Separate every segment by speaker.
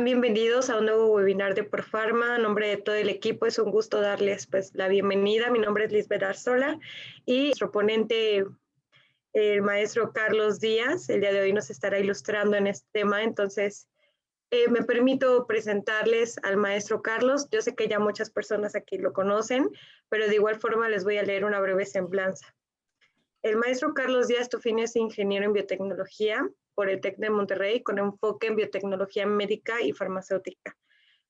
Speaker 1: bienvenidos a un nuevo webinar de Profarma. A nombre de todo el equipo es un gusto darles la bienvenida. Mi nombre es Lisbeth Arzola y nuestro ponente, el maestro Carlos Díaz, el día de hoy nos estará ilustrando en este tema. Entonces, me permito presentarles al maestro Carlos. Yo sé que ya muchas personas aquí lo conocen, pero de igual forma les voy a leer una breve semblanza. El maestro Carlos Díaz Tufini es ingeniero en biotecnología por el TEC de Monterrey con enfoque en biotecnología médica y farmacéutica.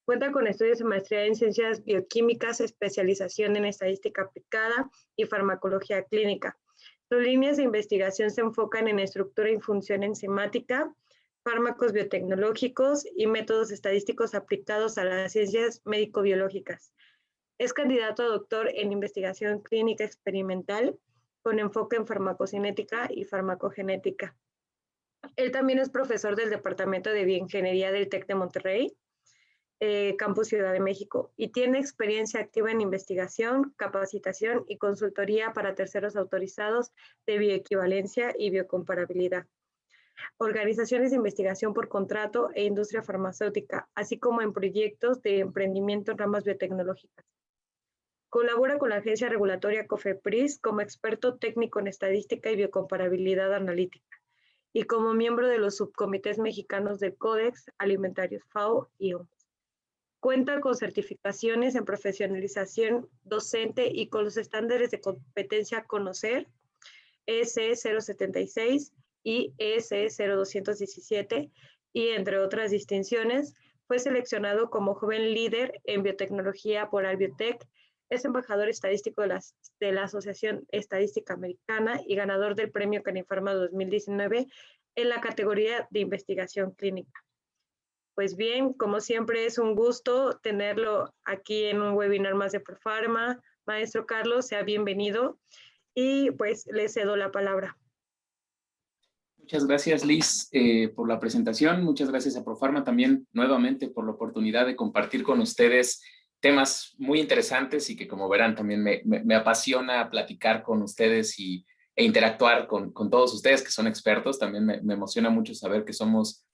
Speaker 1: Cuenta con estudios de maestría en ciencias bioquímicas, especialización en estadística aplicada y farmacología clínica. Sus líneas de investigación se enfocan en estructura y función enzimática, fármacos biotecnológicos y métodos estadísticos aplicados a las ciencias médico-biológicas. Es candidato a doctor en investigación clínica experimental con enfoque en farmacocinética y farmacogenética. Él también es profesor del Departamento de Bioingeniería del TEC de Monterrey, Campus Ciudad de México, y tiene experiencia activa en investigación, capacitación y consultoría para terceros autorizados de bioequivalencia y biocomparabilidad, organizaciones de investigación por contrato e industria farmacéutica, así como en proyectos de emprendimiento en ramas biotecnológicas. Colabora con la agencia regulatoria COFEPRIS como experto técnico en estadística y biocomparabilidad analítica y como miembro de los subcomités mexicanos del Códex Alimentarios FAO y OMS. Cuenta con certificaciones en profesionalización docente y con los estándares de competencia Conocer, ESE 076 y ESE 0217, y entre otras distinciones, fue seleccionado como joven líder en biotecnología por Albiotech. Es embajador estadístico de la Asociación Estadística Americana y ganador del Premio Canifarma 2019 en la categoría de investigación clínica. Pues bien, como siempre es un gusto tenerlo aquí en un webinar más de Profarma. Maestro Carlos, sea bienvenido y pues le cedo la palabra.
Speaker 2: Muchas gracias, Liz, por la presentación. Muchas gracias a Profarma también nuevamente por la oportunidad de compartir con ustedes temas muy interesantes y que, como verán, también me apasiona platicar con ustedes e interactuar con todos ustedes que son expertos. También me emociona mucho saber que somos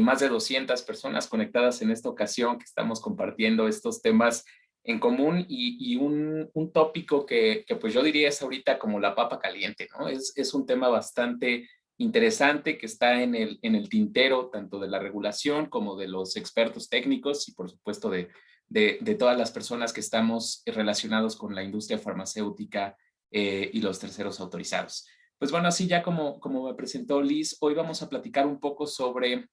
Speaker 2: más de 200 personas conectadas en esta ocasión, que estamos compartiendo estos temas en común y un tópico que pues yo diría es ahorita como la papa caliente, ¿no? Es un tema bastante interesante que está en el tintero tanto de la regulación como de los expertos técnicos y por supuesto de todas las personas que estamos relacionados con la industria farmacéutica y los terceros autorizados. Pues bueno, así ya como me presentó Liz, hoy vamos a platicar un poco sobre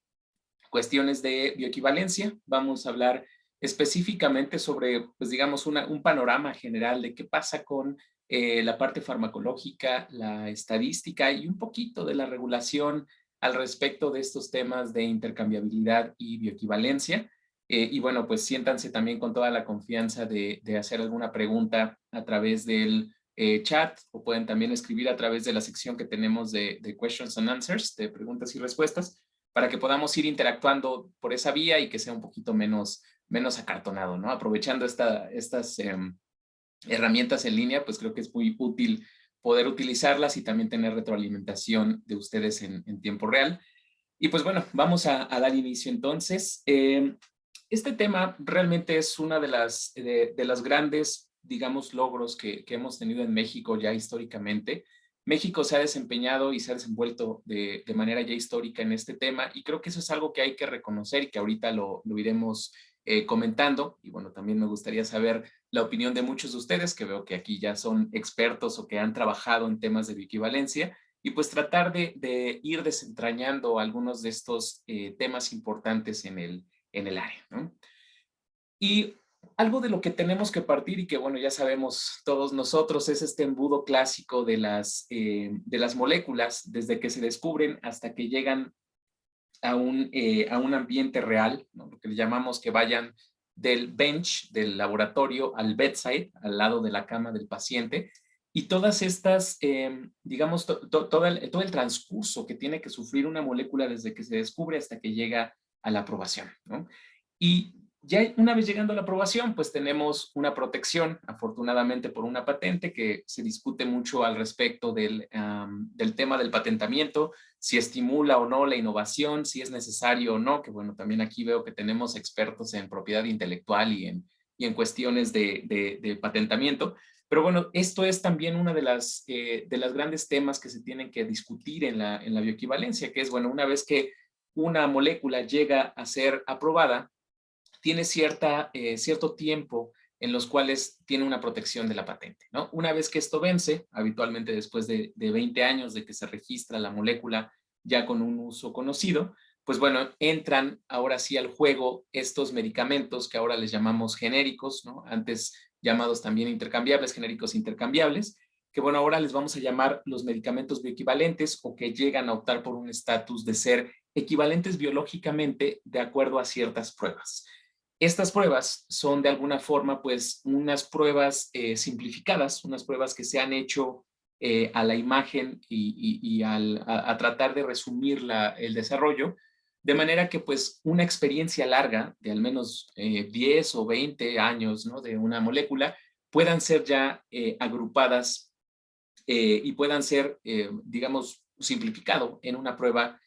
Speaker 2: cuestiones de bioequivalencia. Vamos a hablar específicamente sobre, pues digamos, un panorama general de qué pasa con la parte farmacológica, la estadística y un poquito de la regulación al respecto de estos temas de intercambiabilidad y bioequivalencia. Y bueno, pues siéntanse también con toda la confianza de hacer alguna pregunta a través del chat, o pueden también escribir a través de la sección que tenemos de questions and answers, de preguntas y respuestas, para que podamos ir interactuando por esa vía y que sea un poquito menos acartonado, ¿no? Aprovechando estas herramientas en línea, pues creo que es muy útil poder utilizarlas y también tener retroalimentación de ustedes en tiempo real. Y pues bueno, vamos a dar inicio entonces. Este tema realmente es una de las grandes, digamos, logros que hemos tenido en México ya históricamente. México se ha desempeñado y se ha desenvuelto de manera ya histórica en este tema, y creo que eso es algo que hay que reconocer y que ahorita lo iremos comentando. Y bueno, también me gustaría saber la opinión de muchos de ustedes, que veo que aquí ya son expertos o que han trabajado en temas de bioequivalencia, y pues tratar de ir desentrañando algunos de estos temas importantes en el área, ¿no? Y algo de lo que tenemos que partir y que, bueno, ya sabemos todos nosotros, es este embudo clásico de las moléculas, desde que se descubren hasta que llegan a un ambiente real, ¿no? Lo que le llamamos que vayan del bench del laboratorio al bedside, al lado de la cama del paciente, y todas estas, digamos, todo el transcurso que tiene que sufrir una molécula desde que se descubre hasta que llega a la aprobación, ¿no? Y Ya una vez llegando a la aprobación, pues tenemos una protección, afortunadamente por una patente, que se discute mucho al respecto del tema del patentamiento, si estimula o no la innovación, si es necesario o no, que bueno, también aquí veo que tenemos expertos en propiedad intelectual y en cuestiones de patentamiento. Pero bueno, esto es también una de las grandes temas que se tienen que discutir en la bioequivalencia, que es, bueno, una vez que una molécula llega a ser aprobada, tiene cierto tiempo en los cuales tiene una protección de la patente, ¿no? Una vez que esto vence, habitualmente después de 20 años de que se registra la molécula ya con un uso conocido, pues bueno, entran ahora sí al juego estos medicamentos que ahora les llamamos genéricos, ¿no? Antes llamados también intercambiables, genéricos intercambiables, que bueno, ahora les vamos a llamar los medicamentos bioequivalentes o que llegan a optar por un estatus de ser equivalentes biológicamente de acuerdo a ciertas pruebas. Estas pruebas son de alguna forma pues unas pruebas simplificadas, unas pruebas que se han hecho a la imagen y a tratar de resumir el desarrollo, de manera que pues una experiencia larga de al menos 10 o 20 años, ¿no?, de una molécula puedan ser ya agrupadas y puedan ser, digamos, simplificado en una prueba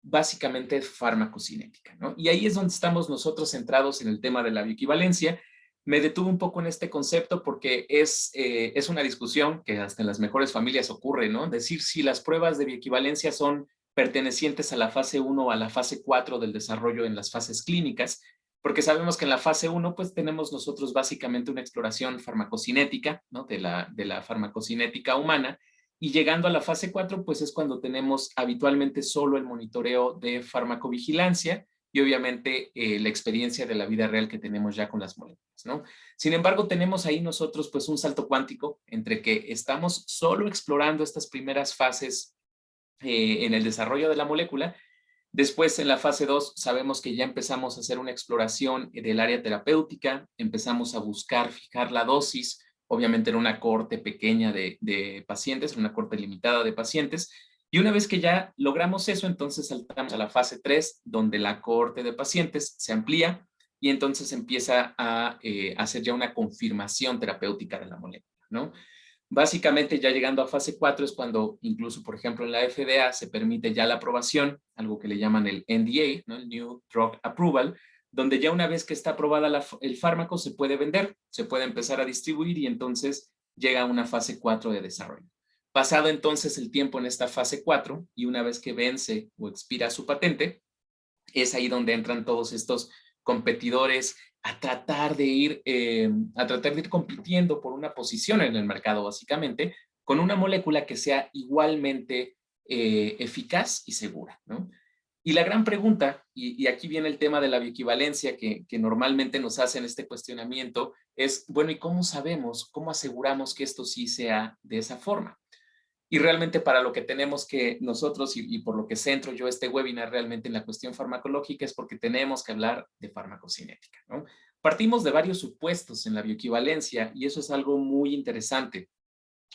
Speaker 2: básicamente farmacocinética, ¿no? Y ahí es donde estamos nosotros centrados en el tema de la bioequivalencia. Me detuve un poco en este concepto porque es una discusión que hasta en las mejores familias ocurre, ¿no? Decir si las pruebas de bioequivalencia son pertenecientes a la fase 1 o a la fase 4 del desarrollo en las fases clínicas, porque sabemos que en la fase 1 pues tenemos nosotros básicamente una exploración farmacocinética, ¿no?, de la farmacocinética humana, y llegando a la fase 4, pues es cuando tenemos habitualmente solo el monitoreo de farmacovigilancia y obviamente la experiencia de la vida real que tenemos ya con las moléculas, ¿no? Sin embargo, tenemos ahí nosotros pues un salto cuántico entre que estamos solo explorando estas primeras fases en el desarrollo de la molécula. Después, en la fase 2, sabemos que ya empezamos a hacer una exploración del área terapéutica, empezamos a buscar fijar la dosis, obviamente en una cohorte pequeña de pacientes, en una cohorte limitada de pacientes, y una vez que ya logramos eso, entonces saltamos a la fase 3, donde la cohorte de pacientes se amplía y entonces empieza a hacer ya una confirmación terapéutica de la molécula, ¿no? Básicamente, ya llegando a fase 4 es cuando, incluso, por ejemplo, en la FDA se permite ya la aprobación, algo que le llaman el NDA, ¿no?, el New Drug Approval, donde ya una vez que está aprobada el fármaco se puede vender, se puede empezar a distribuir y entonces llega a una fase 4 de desarrollo. Pasado entonces el tiempo en esta fase 4 y una vez que vence o expira su patente, es ahí donde entran todos estos competidores a tratar de ir compitiendo por una posición en el mercado, básicamente, con una molécula que sea igualmente eficaz y segura, ¿no? Y la gran pregunta, y aquí viene el tema de la bioequivalencia que normalmente nos hacen este cuestionamiento, es, bueno, ¿y cómo sabemos, cómo aseguramos que esto sí sea de esa forma? Y realmente para lo que tenemos que nosotros, y por lo que centro yo este webinar realmente en la cuestión farmacológica, es porque tenemos que hablar de farmacocinética, ¿no? Partimos de varios supuestos en la bioequivalencia y eso es algo muy interesante.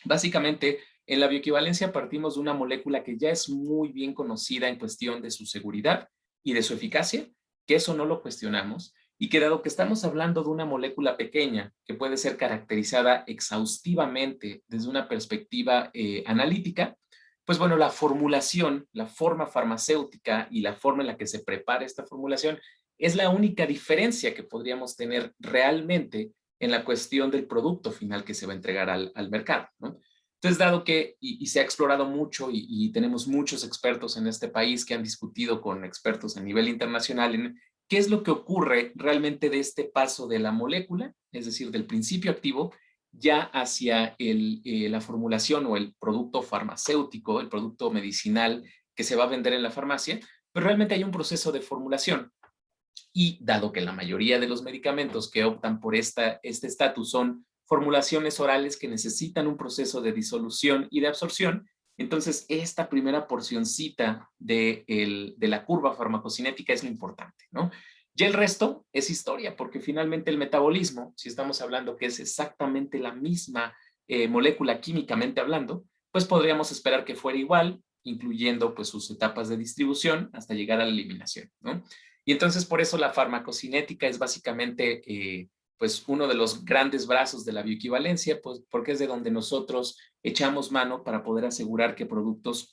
Speaker 2: Básicamente, en la bioequivalencia partimos de una molécula que ya es muy bien conocida en cuestión de su seguridad y de su eficacia, que eso no lo cuestionamos, y que dado que estamos hablando de una molécula pequeña que puede ser caracterizada exhaustivamente desde una perspectiva analítica, pues bueno, la formulación, la forma farmacéutica y la forma en la que se prepara esta formulación es la única diferencia que podríamos tener realmente en la cuestión del producto final que se va a entregar al mercado, ¿no? Entonces, dado que, y se ha explorado mucho y tenemos muchos expertos en este país que han discutido con expertos a nivel internacional en qué es lo que ocurre realmente de este paso de la molécula, es decir, del principio activo, ya hacia la formulación o el producto farmacéutico, el producto medicinal que se va a vender en la farmacia, pero realmente hay un proceso de formulación. Y dado que la mayoría de los medicamentos que optan por este estatus son formulaciones orales que necesitan un proceso de disolución y de absorción, entonces esta primera porcioncita de la curva farmacocinética es lo importante, ¿no? Y el resto es historia, porque finalmente el metabolismo, si estamos hablando que es exactamente la misma molécula químicamente hablando, pues podríamos esperar que fuera igual, incluyendo pues sus etapas de distribución hasta llegar a la eliminación, ¿no? Y entonces por eso la farmacocinética es básicamente pues uno de los grandes brazos de la bioequivalencia, pues porque es de donde nosotros echamos mano para poder asegurar que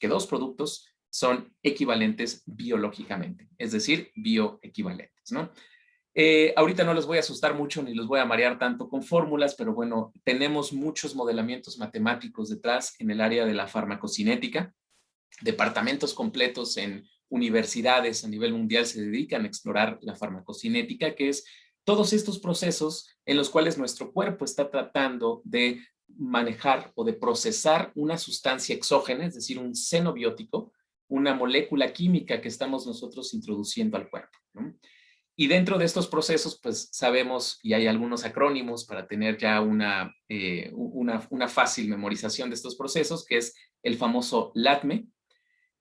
Speaker 2: dos productos son equivalentes biológicamente, es decir, bioequivalentes, ¿no? Ahorita no los voy a asustar mucho ni los voy a marear tanto con fórmulas, pero bueno, tenemos muchos modelamientos matemáticos detrás en el área de la farmacocinética. Departamentos completos en universidades a nivel mundial se dedican a explorar la farmacocinética, que es todos estos procesos en los cuales nuestro cuerpo está tratando de manejar o de procesar una sustancia exógena, es decir, un xenobiótico, una molécula química que estamos nosotros introduciendo al cuerpo, ¿no? Y dentro de estos procesos, pues sabemos, y hay algunos acrónimos para tener ya una fácil memorización de estos procesos, que es el famoso LATME,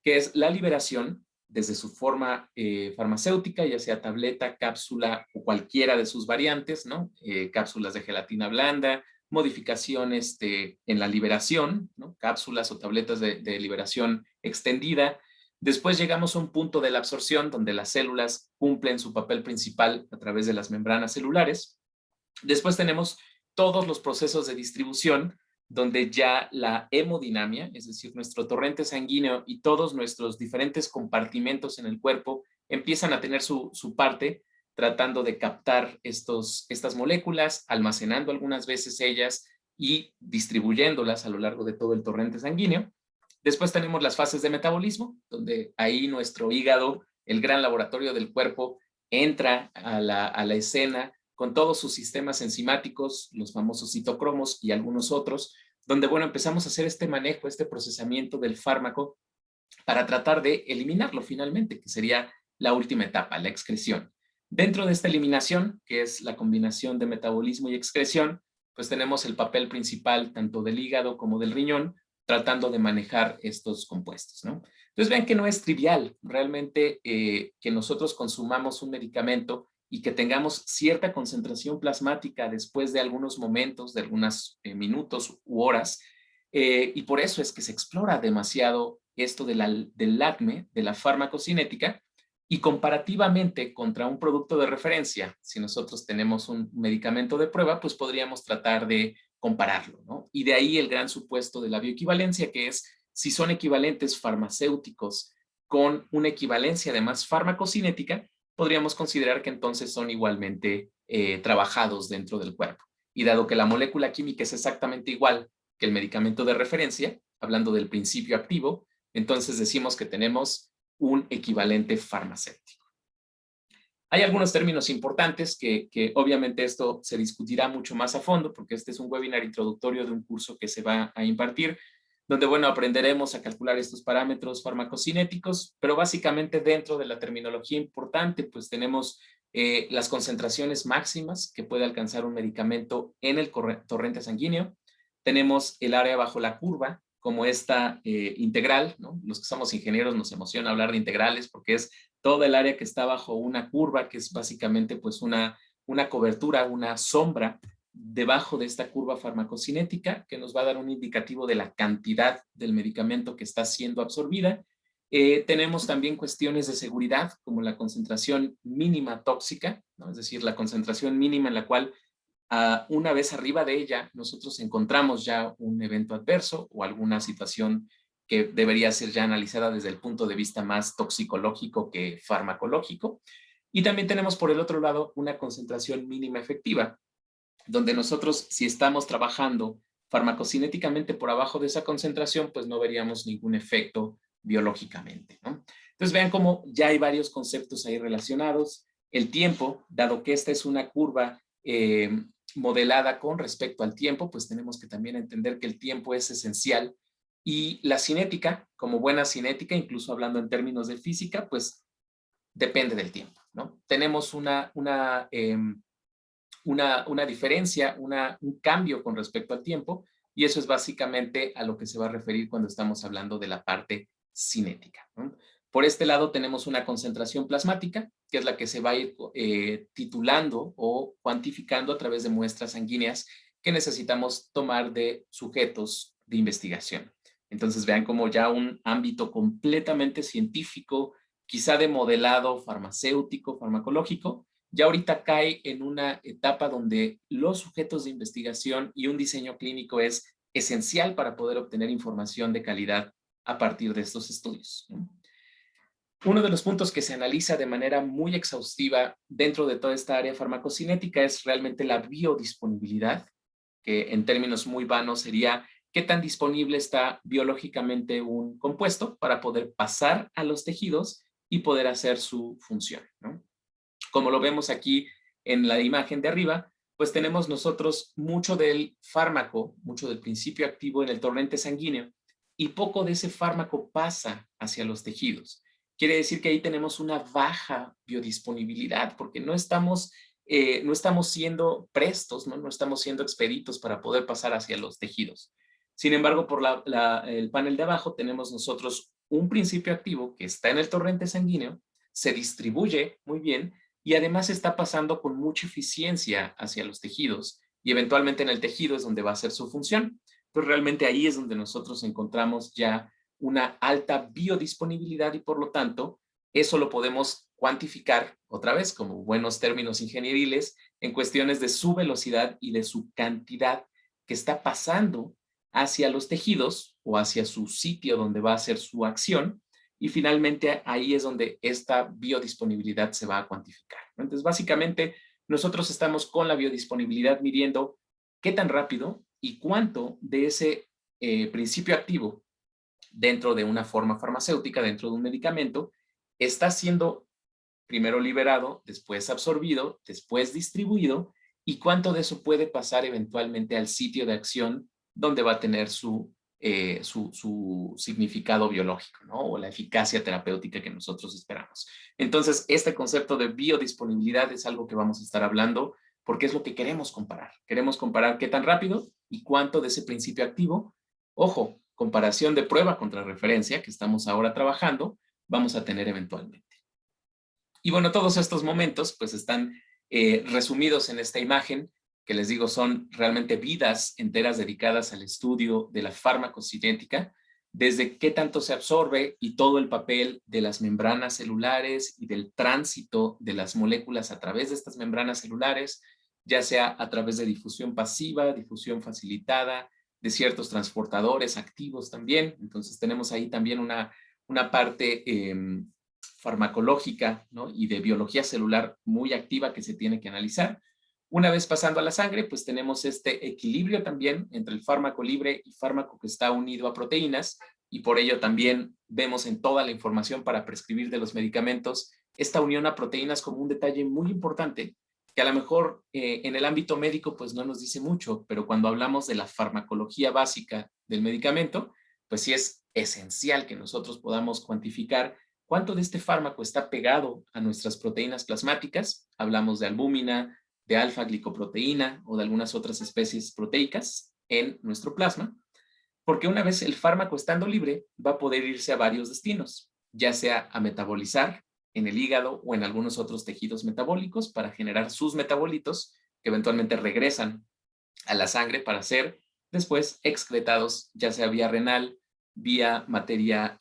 Speaker 2: que es la liberación desde su forma farmacéutica, ya sea tableta, cápsula o cualquiera de sus variantes, ¿no? Cápsulas de gelatina blanda, modificaciones en la liberación, ¿no? Cápsulas o tabletas de liberación extendida. Después llegamos a un punto de la absorción donde las células cumplen su papel principal a través de las membranas celulares. Después tenemos todos los procesos de distribución donde ya la hemodinamia, es decir, nuestro torrente sanguíneo y todos nuestros diferentes compartimentos en el cuerpo empiezan a tener su parte tratando de captar estas moléculas, almacenando algunas veces ellas y distribuyéndolas a lo largo de todo el torrente sanguíneo. Después tenemos las fases de metabolismo, donde ahí nuestro hígado, el gran laboratorio del cuerpo, entra a la escena con todos sus sistemas enzimáticos, los famosos citocromos y algunos otros, donde, bueno, empezamos a hacer este manejo, este procesamiento del fármaco para tratar de eliminarlo finalmente, que sería la última etapa, la excreción. Dentro de esta eliminación, que es la combinación de metabolismo y excreción, pues tenemos el papel principal tanto del hígado como del riñón, tratando de manejar estos compuestos, ¿no? Entonces vean que no es trivial realmente que nosotros consumamos un medicamento y que tengamos cierta concentración plasmática después de algunos momentos, de algunos minutos u horas, y por eso es que se explora demasiado esto del LACME, de la farmacocinética, y comparativamente contra un producto de referencia, si nosotros tenemos un medicamento de prueba, pues podríamos tratar de compararlo, ¿no? Y de ahí el gran supuesto de la bioequivalencia, que es si son equivalentes farmacéuticos con una equivalencia además farmacocinética, podríamos considerar que entonces son igualmente trabajados dentro del cuerpo. Y dado que la molécula química es exactamente igual que el medicamento de referencia, hablando del principio activo, entonces decimos que tenemos un equivalente farmacéutico. Hay algunos términos importantes que obviamente esto se discutirá mucho más a fondo, porque este es un webinar introductorio de un curso que se va a impartir, donde, bueno, aprenderemos a calcular estos parámetros farmacocinéticos, pero básicamente dentro de la terminología importante, pues tenemos las concentraciones máximas que puede alcanzar un medicamento en el torrente sanguíneo. Tenemos el área bajo la curva, como esta integral, ¿no? Los que somos ingenieros nos emociona hablar de integrales porque es toda el área que está bajo una curva, que es básicamente pues una cobertura, una sombra debajo de esta curva farmacocinética que nos va a dar un indicativo de la cantidad del medicamento que está siendo absorbida. Tenemos también cuestiones de seguridad, como la concentración mínima tóxica, ¿no? Es decir, la concentración mínima en la cual una vez arriba de ella nosotros encontramos ya un evento adverso o alguna situación que debería ser ya analizada desde el punto de vista más toxicológico que farmacológico. Y también tenemos por el otro lado una concentración mínima efectiva, donde nosotros, si estamos trabajando farmacocinéticamente por abajo de esa concentración, pues no veríamos ningún efecto biológicamente, ¿no? Entonces vean cómo ya hay varios conceptos ahí relacionados. El tiempo, dado que esta es una curva modelada con respecto al tiempo, pues tenemos que también entender que el tiempo es esencial. Y la cinética, como buena cinética, incluso hablando en términos de física, pues depende del tiempo, ¿no? Tenemos una diferencia, un cambio con respecto al tiempo, y eso es básicamente a lo que se va a referir cuando estamos hablando de la parte cinética, ¿no? Por este lado tenemos una concentración plasmática, que es la que se va a ir titulando o cuantificando a través de muestras sanguíneas que necesitamos tomar de sujetos de investigación. Entonces vean como ya un ámbito completamente científico quizá de modelado farmacéutico, farmacológico, ya ahorita cae en una etapa donde los sujetos de investigación y un diseño clínico es esencial para poder obtener información de calidad a partir de estos estudios, ¿no? Uno de los puntos que se analiza de manera muy exhaustiva dentro de toda esta área farmacocinética es realmente la biodisponibilidad, que en términos muy vanos sería qué tan disponible está biológicamente un compuesto para poder pasar a los tejidos y poder hacer su función, ¿no? Como lo vemos aquí en la imagen de arriba, pues tenemos nosotros mucho del fármaco, mucho del principio activo en el torrente sanguíneo y poco de ese fármaco pasa hacia los tejidos. Quiere decir que ahí tenemos una baja biodisponibilidad porque no estamos siendo prestos, ¿no? No estamos siendo expeditos para poder pasar hacia los tejidos. Sin embargo, por el panel de abajo tenemos nosotros un principio activo que está en el torrente sanguíneo, se distribuye muy bien y además está pasando con mucha eficiencia hacia los tejidos y eventualmente en el tejido es donde va a ser su función. Entonces realmente ahí es donde nosotros encontramos ya una alta biodisponibilidad y por lo tanto eso lo podemos cuantificar otra vez como buenos términos ingenieriles en cuestiones de su velocidad y de su cantidad que está pasando hacia los tejidos o hacia su sitio donde va a hacer su acción y finalmente ahí es donde esta biodisponibilidad se va a cuantificar. Entonces básicamente nosotros estamos con la biodisponibilidad midiendo qué tan rápido y cuánto de ese principio activo dentro de una forma farmacéutica, dentro de un medicamento, está siendo primero liberado, después absorbido, después distribuido, y cuánto de eso puede pasar eventualmente al sitio de acción donde va a tener su significado biológico, ¿no? O la eficacia terapéutica que nosotros esperamos. Entonces, este concepto de biodisponibilidad es algo que vamos a estar hablando porque es lo que queremos comparar. Queremos comparar qué tan rápido y cuánto de ese principio activo, ojo, comparación de prueba contra referencia que estamos ahora trabajando, vamos a tener eventualmente. Y bueno, todos estos momentos pues están resumidos en esta imagen que les digo son realmente vidas enteras dedicadas al estudio de la farmacocinética, desde qué tanto se absorbe y todo el papel de las membranas celulares y del tránsito de las moléculas a través de estas membranas celulares, ya sea a través de difusión pasiva, difusión facilitada, de ciertos transportadores activos también. Entonces tenemos ahí también una parte farmacológica, ¿no? Y de biología celular muy activa que se tiene que analizar. Una vez pasando a la sangre, pues tenemos este equilibrio también entre el fármaco libre y fármaco que está unido a proteínas y por ello también vemos en toda la información para prescribir de los medicamentos esta unión a proteínas como un detalle muy importante que a lo mejor en el ámbito médico pues no nos dice mucho, pero cuando hablamos de la farmacología básica del medicamento, pues sí es esencial que nosotros podamos cuantificar cuánto de este fármaco está pegado a nuestras proteínas plasmáticas. Hablamos de albúmina, de alfa-glicoproteína o de algunas otras especies proteicas en nuestro plasma, porque una vez el fármaco estando libre va a poder irse a varios destinos, ya sea a metabolizar en el hígado o en algunos otros tejidos metabólicos para generar sus metabolitos que eventualmente regresan a la sangre para ser después excretados, ya sea vía renal, vía materia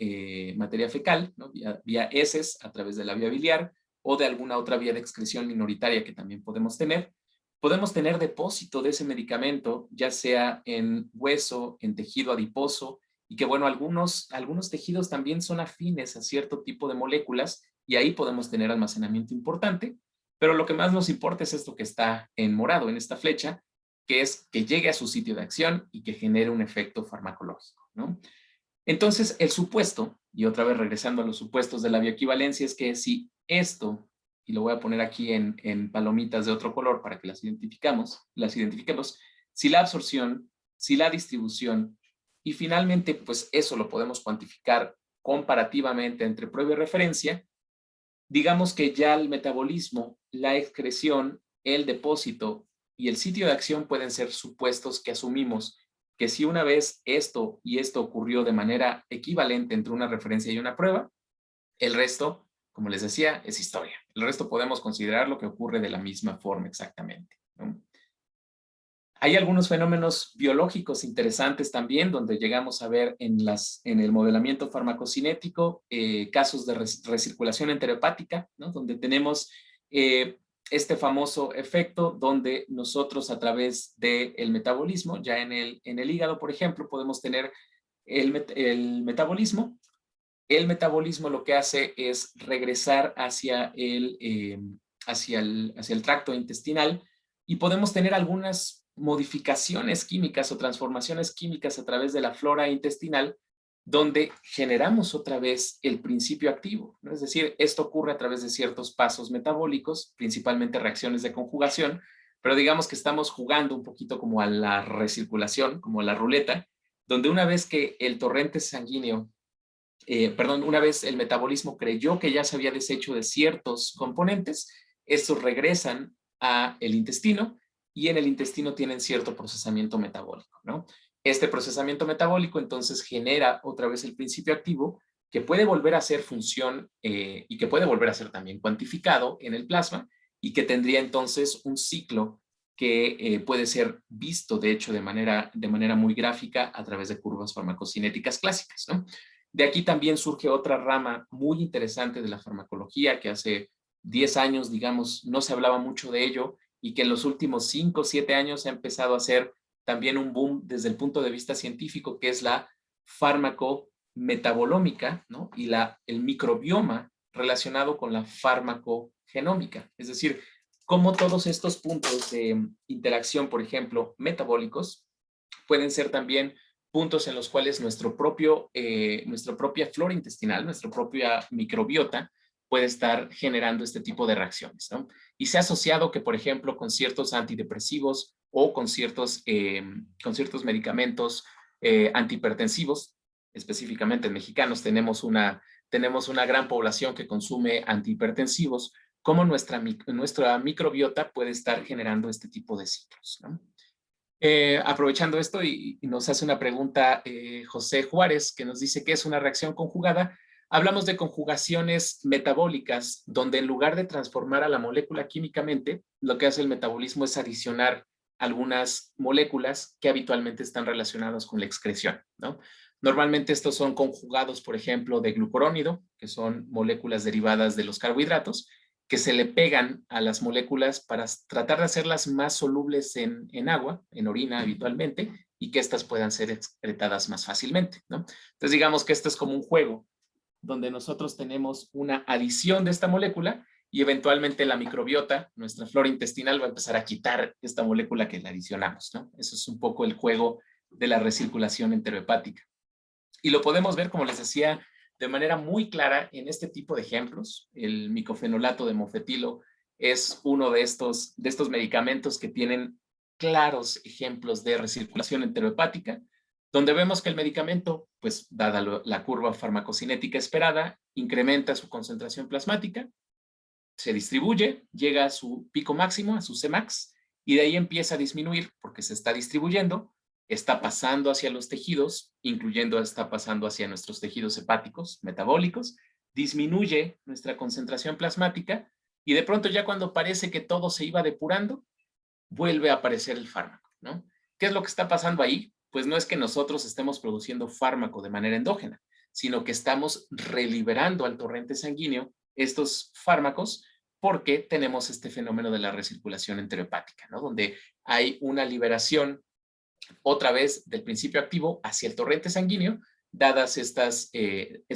Speaker 2: fecal, ¿no? vía heces a través de la vía biliar o de alguna otra vía de excreción minoritaria que también podemos tener. Podemos tener depósito de ese medicamento, ya sea en hueso, en tejido adiposo, y que bueno, algunos tejidos también son afines a cierto tipo de moléculas, y ahí podemos tener almacenamiento importante, pero lo que más nos importa es esto que está en morado, en esta flecha, que es que llegue a su sitio de acción y que genere un efecto farmacológico, ¿no? Entonces, el supuesto, y otra vez regresando a los supuestos de la bioequivalencia, es que si esto, y lo voy a poner aquí en palomitas de otro color para que las identifiquemos, si la absorción, si la distribución, y finalmente, pues eso lo podemos cuantificar comparativamente entre prueba y referencia, digamos que ya el metabolismo, la excreción, el depósito y el sitio de acción pueden ser supuestos que asumimos que si una vez esto y esto ocurrió de manera equivalente entre una referencia y una prueba, el resto, como les decía, es historia. El resto podemos considerar lo que ocurre de la misma forma exactamente, ¿no? Hay algunos fenómenos biológicos interesantes también, donde llegamos a ver en el modelamiento farmacocinético casos de recirculación enterohepática, ¿no? Donde tenemos este famoso efecto donde nosotros a través del metabolismo, ya en el hígado, por ejemplo, podemos tener el metabolismo. El metabolismo lo que hace es regresar hacia el tracto intestinal y podemos tener algunas modificaciones químicas o transformaciones químicas a través de la flora intestinal donde generamos otra vez el principio activo, ¿no? Es decir, esto ocurre a través de ciertos pasos metabólicos, principalmente reacciones de conjugación, pero digamos que estamos jugando un poquito como a la recirculación, como a la ruleta, donde una vez que el torrente sanguíneo una vez el metabolismo creyó que ya se había deshecho de ciertos componentes, estos regresan al intestino y en el intestino tienen cierto procesamiento metabólico, ¿no? Este procesamiento metabólico entonces genera otra vez el principio activo que puede volver a hacer función y que puede volver a ser también cuantificado en el plasma y que tendría entonces un ciclo que puede ser visto, de hecho, de manera muy gráfica a través de curvas farmacocinéticas clásicas, ¿no? De aquí también surge otra rama muy interesante de la farmacología que hace 10 años, digamos, no se hablaba mucho de ello y que en los últimos 5 o 7 años ha empezado a ser también un boom desde el punto de vista científico, que es la farmacometabolómica, ¿no? Y el microbioma relacionado con la farmacogenómica. Es decir, cómo todos estos puntos de interacción, por ejemplo, metabólicos, pueden ser también puntos en los cuales nuestra propia flora intestinal, nuestra propia microbiota, puede estar generando este tipo de reacciones, ¿no? Y se ha asociado que, por ejemplo, con ciertos antidepresivos o con ciertos medicamentos antihipertensivos, específicamente en mexicanos tenemos una gran población que consume antihipertensivos, cómo nuestra microbiota puede estar generando este tipo de ciclos, ¿no? Aprovechando esto y nos hace una pregunta José Juárez, que nos dice qué es una reacción conjugada. Hablamos de conjugaciones metabólicas, donde en lugar de transformar a la molécula químicamente, lo que hace el metabolismo es adicionar algunas moléculas que habitualmente están relacionadas con la excreción, ¿no? Normalmente estos son conjugados, por ejemplo, de glucurónido, que son moléculas derivadas de los carbohidratos, que se le pegan a las moléculas para tratar de hacerlas más solubles en agua, en orina habitualmente, y que éstas puedan ser excretadas más fácilmente, ¿no? Entonces digamos que esto es como un juego donde nosotros tenemos una adición de esta molécula y eventualmente la microbiota, nuestra flora intestinal, va a empezar a quitar esta molécula que le adicionamos, ¿no? Eso es un poco el juego de la recirculación enterohepática. Y lo podemos ver, como les decía, de manera muy clara en este tipo de ejemplos. El micofenolato de mofetilo es uno de estos medicamentos que tienen claros ejemplos de recirculación enterohepática, donde vemos que el medicamento, pues dada la curva farmacocinética esperada, incrementa su concentración plasmática, se distribuye, llega a su pico máximo, a su Cmax, y de ahí empieza a disminuir porque se está distribuyendo, está pasando hacia los tejidos, está pasando hacia nuestros tejidos hepáticos, metabólicos, disminuye nuestra concentración plasmática y de pronto ya cuando parece que todo se iba depurando, vuelve a aparecer el fármaco, ¿no? ¿Qué es lo que está pasando ahí? Pues no es que nosotros estemos produciendo fármaco de manera endógena, sino que estamos reliberando al torrente sanguíneo estos fármacos porque tenemos este fenómeno de la recirculación enterohepática, ¿no? Donde hay una liberación otra vez del principio activo hacia el torrente sanguíneo, dadas estas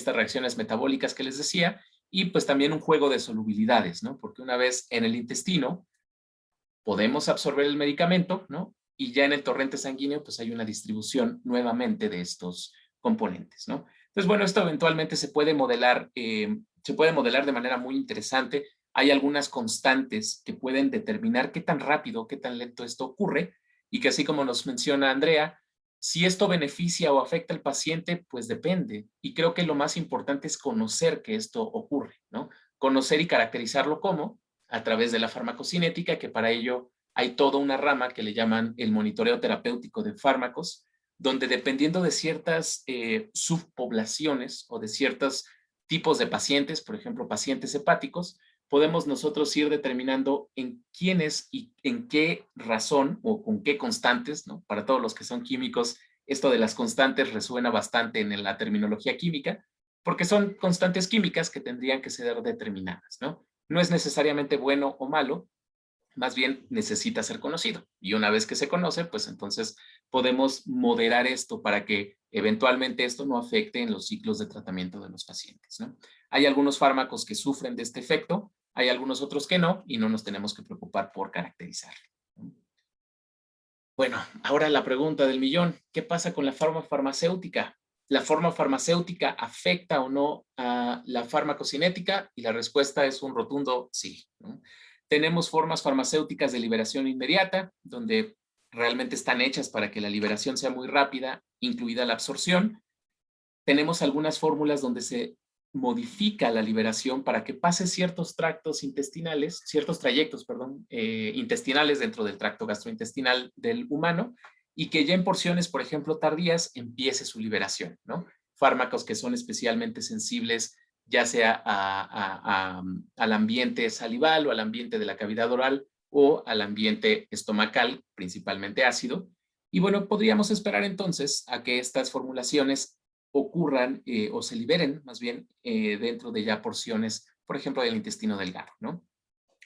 Speaker 2: reacciones metabólicas que les decía, y pues también un juego de solubilidades, ¿no? Porque una vez en el intestino podemos absorber el medicamento, ¿no? Y ya en el torrente sanguíneo pues hay una distribución nuevamente de estos componentes, ¿no? Entonces, bueno, esto eventualmente se puede modelar de manera muy interesante. Hay algunas constantes que pueden determinar qué tan rápido, qué tan lento esto ocurre y que así como nos menciona Andrea, si esto beneficia o afecta al paciente, pues depende. Y creo que lo más importante es conocer que esto ocurre, ¿no? Conocer y caracterizarlo como a través de la farmacocinética, que para ello hay toda una rama que le llaman el monitoreo terapéutico de fármacos, donde dependiendo de ciertas subpoblaciones o de ciertos tipos de pacientes, por ejemplo, pacientes hepáticos, podemos nosotros ir determinando en quiénes y en qué razón o con qué constantes, ¿no? Para todos los que son químicos, esto de las constantes resuena bastante en la terminología química, porque son constantes químicas que tendrían que ser determinadas, ¿no? No es necesariamente bueno o malo, más bien necesita ser conocido. Y una vez que se conoce, pues entonces podemos moderar esto para que eventualmente esto no afecte en los ciclos de tratamiento de los pacientes, ¿no? Hay algunos fármacos que sufren de este efecto, hay algunos otros que no, y no nos tenemos que preocupar por caracterizarlo. Bueno, ahora la pregunta del millón, ¿qué pasa con la forma farmacéutica? ¿La forma farmacéutica afecta o no a la farmacocinética? Y la respuesta es un rotundo sí, ¿no? Tenemos formas farmacéuticas de liberación inmediata, donde realmente están hechas para que la liberación sea muy rápida, incluida la absorción. Tenemos algunas fórmulas donde se modifica la liberación para que pase ciertos tractos intestinales, ciertos trayectos, perdón, intestinales dentro del tracto gastrointestinal del humano y que ya en porciones, por ejemplo, tardías, empiece su liberación, ¿no? Fármacos que son especialmente sensibles ya sea al ambiente salival o al ambiente de la cavidad oral o al ambiente estomacal, principalmente ácido. Y bueno, podríamos esperar entonces a que estas formulaciones ocurran o se liberen más bien dentro de ya porciones, por ejemplo, del intestino delgado, ¿no?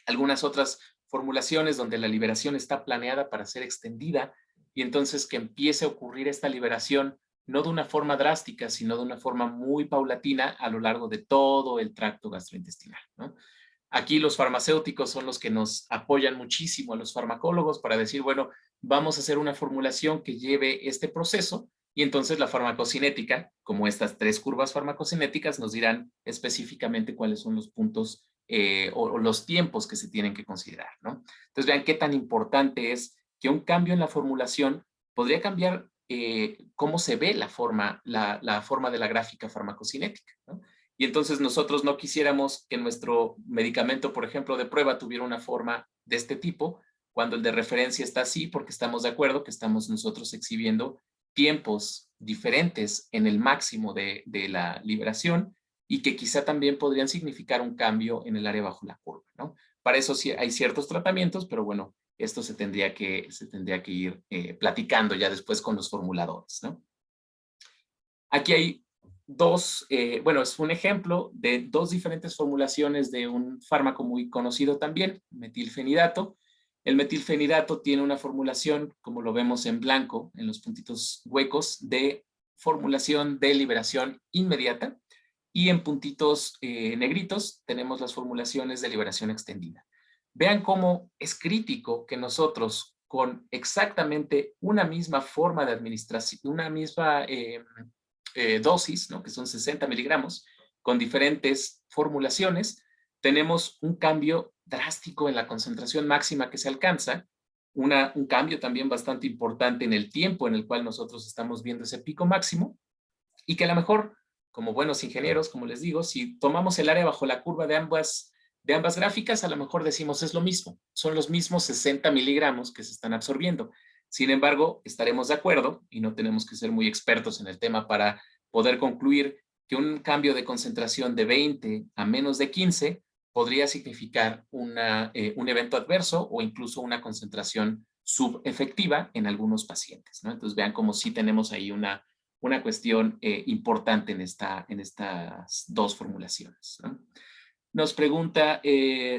Speaker 2: Algunas otras formulaciones donde la liberación está planeada para ser extendida y entonces que empiece a ocurrir esta liberación no de una forma drástica, sino de una forma muy paulatina a lo largo de todo el tracto gastrointestinal, ¿no? Aquí los farmacéuticos son los que nos apoyan muchísimo a los farmacólogos para decir, bueno, vamos a hacer una formulación que lleve este proceso y entonces la farmacocinética, como estas tres curvas farmacocinéticas, nos dirán específicamente cuáles son los puntos o los tiempos que se tienen que considerar, ¿no? Entonces vean qué tan importante es que un cambio en la formulación podría cambiar cómo se ve la forma de la gráfica farmacocinética, ¿no? Y entonces nosotros no quisiéramos que nuestro medicamento, por ejemplo, de prueba tuviera una forma de este tipo, cuando el de referencia está así, porque estamos de acuerdo que estamos nosotros exhibiendo tiempos diferentes en el máximo de la liberación y que quizá también podrían significar un cambio en el área bajo la curva, ¿no? Para eso sí hay ciertos tratamientos, pero bueno, esto se tendría que ir platicando ya después con los formuladores, ¿no? Aquí hay bueno, es un ejemplo de dos diferentes formulaciones de un fármaco muy conocido también, metilfenidato. El metilfenidato tiene una formulación, como lo vemos en blanco, en los puntitos huecos, de formulación de liberación inmediata, y en puntitos negritos tenemos las formulaciones de liberación extendida. Vean cómo es crítico que nosotros, con exactamente una misma forma de administración, una misma dosis, ¿no? Que son 60 miligramos, con diferentes formulaciones, tenemos un cambio drástico en la concentración máxima que se alcanza, un cambio también bastante importante en el tiempo en el cual nosotros estamos viendo ese pico máximo, y que a lo mejor, como buenos ingenieros, como les digo, si tomamos el área bajo la curva de ambas gráficas, a lo mejor decimos es lo mismo, son los mismos 60 miligramos que se están absorbiendo. Sin embargo, estaremos de acuerdo, y no tenemos que ser muy expertos en el tema para poder concluir que un cambio de concentración de 20 a menos de 15 podría significar un evento adverso o incluso una concentración subefectiva en algunos pacientes, ¿no? Entonces vean como sí tenemos ahí una cuestión importante en estas dos formulaciones, ¿no? Nos pregunta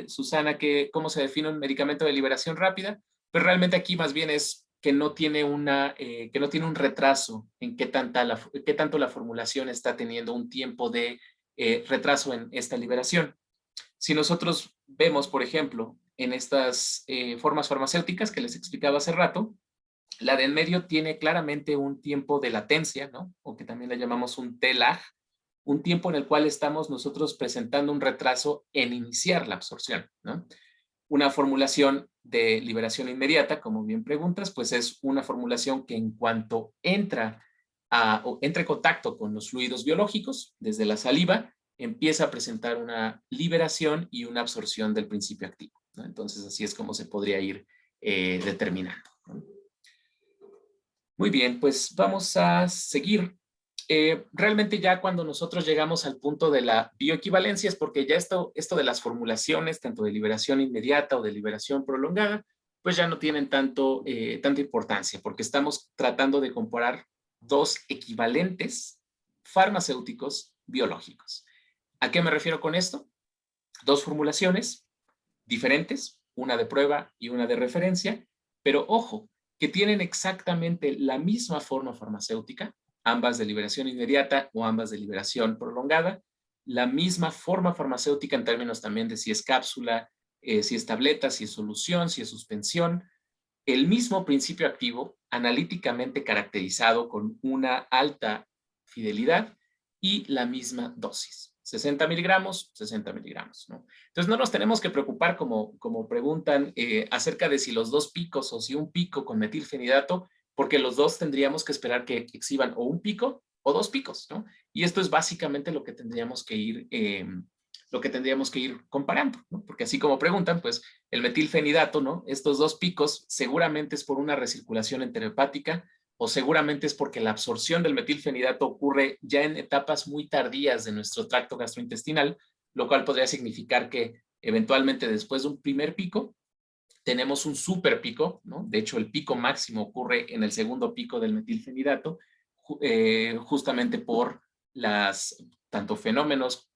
Speaker 2: Susana que cómo se define un medicamento de liberación rápida, pero realmente aquí más bien es que no tiene un retraso en qué tanto la formulación está teniendo un tiempo de retraso en esta liberación. Si nosotros vemos, por ejemplo, en estas formas farmacéuticas que les explicaba hace rato, la de en medio tiene claramente un tiempo de latencia, ¿no? O que también le llamamos un T-lag, un tiempo en el cual estamos nosotros presentando un retraso en iniciar la absorción, ¿no? Una formulación de liberación inmediata, como bien preguntas, pues es una formulación que en cuanto entra en contacto con los fluidos biológicos, desde la saliva, empieza a presentar una liberación y una absorción del principio activo, ¿no? Entonces así es como se podría ir determinando, ¿no? Muy bien, pues vamos a seguir realmente ya cuando nosotros llegamos al punto de la bioequivalencia es porque ya esto de las formulaciones, tanto de liberación inmediata o de liberación prolongada, pues ya no tienen tanta importancia, porque estamos tratando de comparar dos equivalentes farmacéuticos biológicos. ¿A qué me refiero con esto? Dos formulaciones diferentes, una de prueba y una de referencia, pero ojo, que tienen exactamente la misma forma farmacéutica, ambas de liberación inmediata o ambas de liberación prolongada, la misma forma farmacéutica en términos también de si es cápsula, si es tableta, si es solución, si es suspensión, el mismo principio activo analíticamente caracterizado con una alta fidelidad y la misma dosis. 60 miligramos, 60 miligramos, ¿no? Entonces no nos tenemos que preocupar como preguntan acerca de si los dos picos o si un pico con metilfenidato, porque los dos tendríamos que esperar que exhiban o un pico o dos picos, ¿no? Y esto es básicamente lo que tendríamos que ir comparando, ¿no? Porque así como preguntan, pues el metilfenidato, ¿no? Estos dos picos seguramente es por una recirculación enterohepática o seguramente es porque la absorción del metilfenidato ocurre ya en etapas muy tardías de nuestro tracto gastrointestinal, lo cual podría significar que eventualmente después de un primer pico tenemos un super pico, ¿no? De hecho, el pico máximo ocurre en el segundo pico del metilfenidato, justamente por tanto fenómenos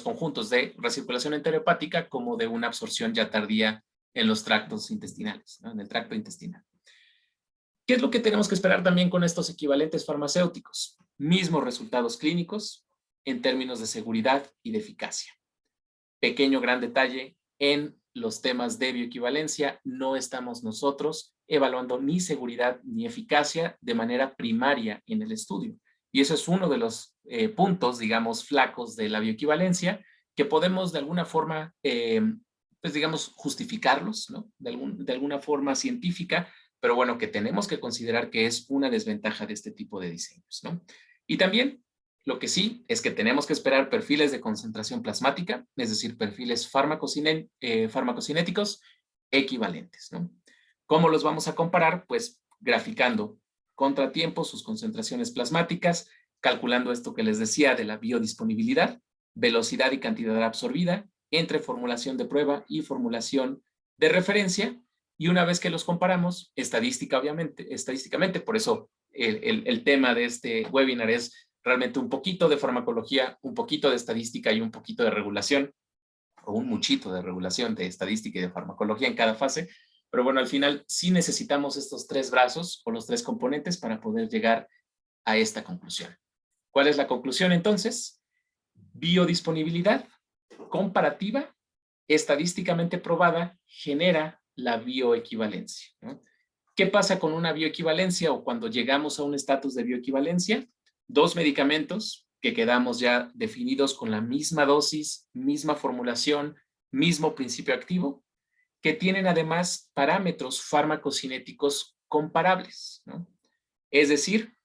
Speaker 2: conjuntos de recirculación enterohepática como de una absorción ya tardía en los tractos intestinales, ¿no? En el tracto intestinal. ¿Qué es lo que tenemos que esperar también con estos equivalentes farmacéuticos? Mismos resultados clínicos en términos de seguridad y de eficacia. Pequeño gran detalle, en los temas de bioequivalencia no estamos nosotros evaluando ni seguridad ni eficacia de manera primaria en el estudio. Y eso es uno de los puntos, digamos, flacos de la bioequivalencia, que podemos de alguna forma, pues digamos, justificarlos, ¿no? De alguna forma científica, pero bueno, que tenemos que considerar que es una desventaja de este tipo de diseños, ¿no? Y también, lo que sí es que tenemos que esperar perfiles de concentración plasmática, es decir, perfiles farmacocinéticos equivalentes, ¿no? ¿Cómo los vamos a comparar? Pues graficando contratiempo sus concentraciones plasmáticas, calculando esto que les decía de la biodisponibilidad, velocidad y cantidad absorbida entre formulación de prueba y formulación de referencia, y una vez que los comparamos, estadísticamente, por eso el tema de este webinar es realmente un poquito de farmacología, un poquito de estadística y un poquito de regulación, o un muchito de regulación de estadística y de farmacología en cada fase, pero bueno, al final sí necesitamos estos tres brazos o los tres componentes para poder llegar a esta conclusión. ¿Cuál es la conclusión entonces? Biodisponibilidad comparativa, estadísticamente probada, genera la bioequivalencia, ¿no? ¿Qué pasa con una bioequivalencia o cuando llegamos a un estatus de bioequivalencia? Dos medicamentos que quedamos ya definidos con la misma dosis, misma formulación, mismo principio activo, que tienen además parámetros farmacocinéticos comparables, ¿no? Es decir,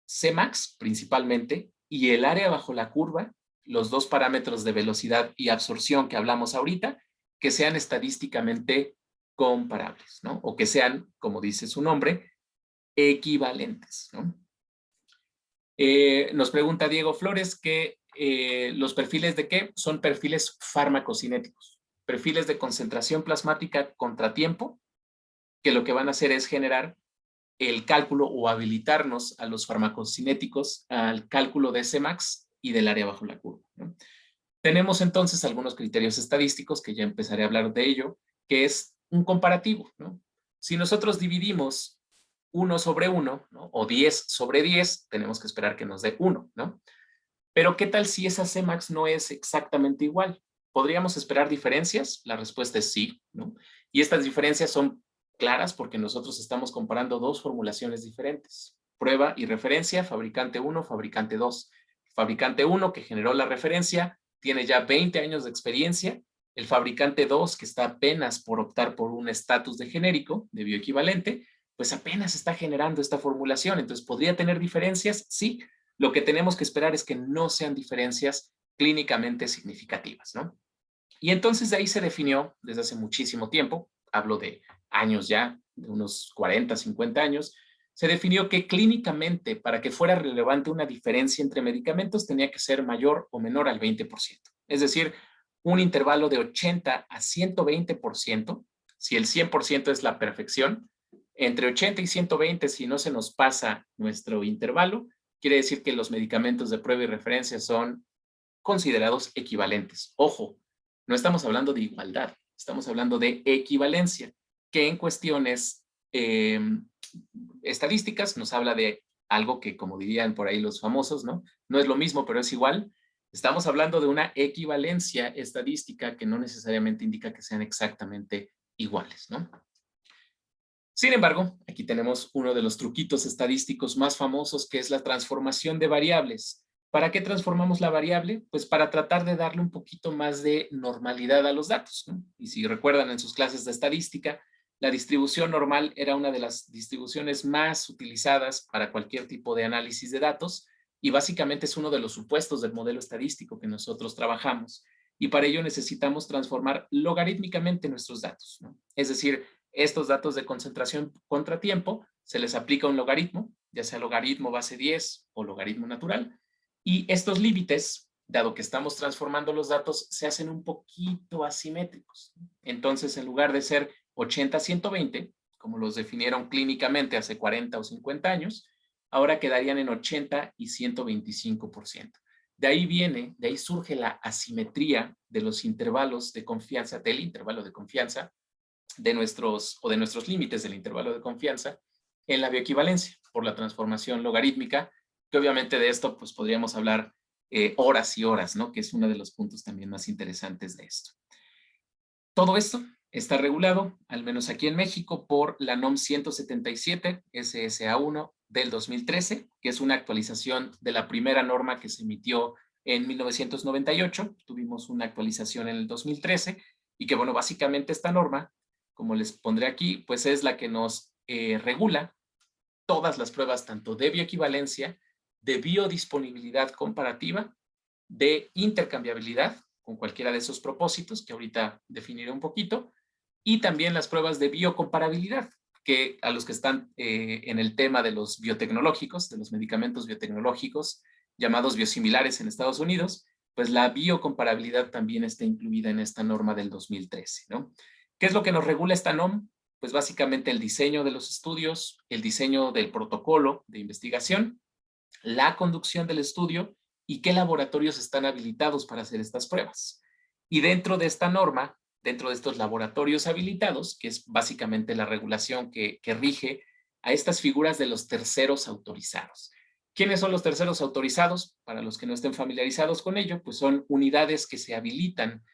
Speaker 2: Cmax principalmente y el área bajo la curva, los dos parámetros de velocidad y absorción que hablamos ahorita, que sean estadísticamente comparables, ¿no? O que sean, como dice su nombre, equivalentes, ¿no? Nos pregunta Diego Flores que los perfiles de qué son perfiles farmacocinéticos, perfiles de concentración plasmática contratiempo, que lo que van a hacer es generar el cálculo o habilitarnos a los farmacocinéticos al cálculo de Cmax y del área bajo la curva, ¿no? Tenemos entonces algunos criterios estadísticos que ya empezaré a hablar de ello, que es un comparativo, ¿no? Si nosotros dividimos 1 sobre 1, ¿no? O 10 sobre 10, tenemos que esperar que nos dé 1, ¿no? Pero ¿qué tal si esa Cmax no es exactamente igual? ¿Podríamos esperar diferencias? La respuesta es sí, ¿no? Y estas diferencias son claras porque nosotros estamos comparando dos formulaciones diferentes. Prueba y referencia, fabricante 1, fabricante 2. Fabricante 1, que generó la referencia, tiene ya 20 años de experiencia. El fabricante 2, que está apenas por optar por un estatus de genérico, de bioequivalente, pues apenas está generando esta formulación. Entonces, ¿podría tener diferencias? Sí. Lo que tenemos que esperar es que no sean diferencias clínicamente significativas, ¿no? Y entonces de ahí se definió desde hace muchísimo tiempo, hablo de años ya, de unos 40, 50 años, se definió que clínicamente, para que fuera relevante una diferencia entre medicamentos, tenía que ser mayor o menor al 20%. Es decir, un intervalo de 80 a 120%, si el 100% es la perfección, entre 80 y 120, si no se nos pasa nuestro intervalo, quiere decir que los medicamentos de prueba y referencia son considerados equivalentes. Ojo, no estamos hablando de igualdad, estamos hablando de equivalencia, que en cuestiones estadísticas nos habla de algo que, como dirían por ahí los famosos, ¿no? No es lo mismo, pero es igual. Estamos hablando de una equivalencia estadística que no necesariamente indica que sean exactamente iguales, ¿no? Sin embargo, aquí tenemos uno de los truquitos estadísticos más famosos, que es la transformación de variables. ¿Para qué transformamos la variable? Pues para tratar de darle un poquito más de normalidad a los datos, ¿no? Y si recuerdan en sus clases de estadística, la distribución normal era una de las distribuciones más utilizadas para cualquier tipo de análisis de datos y básicamente es uno de los supuestos del modelo estadístico que nosotros trabajamos. Y para ello necesitamos transformar logarítmicamente nuestros datos, ¿no? Es decir, estos datos de concentración contra tiempo se les aplica un logaritmo, ya sea logaritmo base 10 o logaritmo natural, y estos límites, dado que estamos transformando los datos, se hacen un poquito asimétricos. Entonces, en lugar de ser 80-120, como los definieron clínicamente hace 40 o 50 años, ahora quedarían en 80 y 125%. De ahí surge la asimetría de los intervalos de confianza, del intervalo de confianza, de nuestros límites del intervalo de confianza en la bioequivalencia por la transformación logarítmica, que obviamente de esto pues podríamos hablar horas y horas, ¿no? Que es uno de los puntos también más interesantes de esto. Todo esto está regulado, al menos aquí en México, por la NOM 177 SSA1 del 2013, que es una actualización de la primera norma que se emitió en 1998. Tuvimos una actualización en el 2013 y que, bueno, básicamente esta norma, como les pondré aquí, pues es la que nos regula todas las pruebas, tanto de bioequivalencia, de biodisponibilidad comparativa, de intercambiabilidad, con cualquiera de esos propósitos, que ahorita definiré un poquito, y también las pruebas de biocomparabilidad, que a los que están en el tema de los biotecnológicos, de los medicamentos biotecnológicos, llamados biosimilares en Estados Unidos, pues la biocomparabilidad también está incluida en esta norma del 2013, ¿no? ¿Qué es lo que nos regula esta NOM? Pues básicamente el diseño de los estudios, el diseño del protocolo de investigación, la conducción del estudio y qué laboratorios están habilitados para hacer estas pruebas. Y dentro de esta norma, dentro de estos laboratorios habilitados, que es básicamente la regulación que rige a estas figuras de los terceros autorizados. ¿Quiénes son los terceros autorizados? Para los que no estén familiarizados con ello, pues son unidades que se habilitan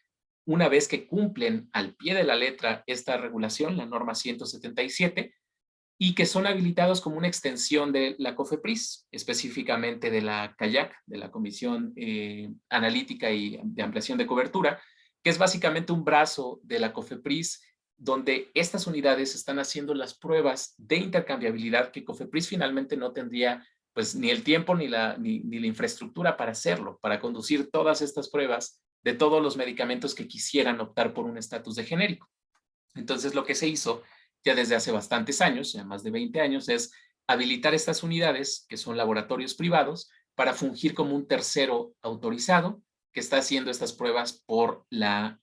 Speaker 2: una vez que cumplen al pie de la letra esta regulación, la norma 177, y que son habilitados como una extensión de la COFEPRIS, específicamente de la CAYAC, de la Comisión Analítica y de Ampliación de Cobertura, que es básicamente un brazo de la COFEPRIS, donde estas unidades están haciendo las pruebas de intercambiabilidad que COFEPRIS finalmente no tendría pues ni el tiempo ni la infraestructura para hacerlo, para conducir todas estas pruebas de todos los medicamentos que quisieran optar por un estatus de genérico. Entonces, lo que se hizo ya desde hace bastantes años, ya más de 20 años, es habilitar estas unidades, que son laboratorios privados, para fungir como un tercero autorizado que está haciendo estas pruebas por la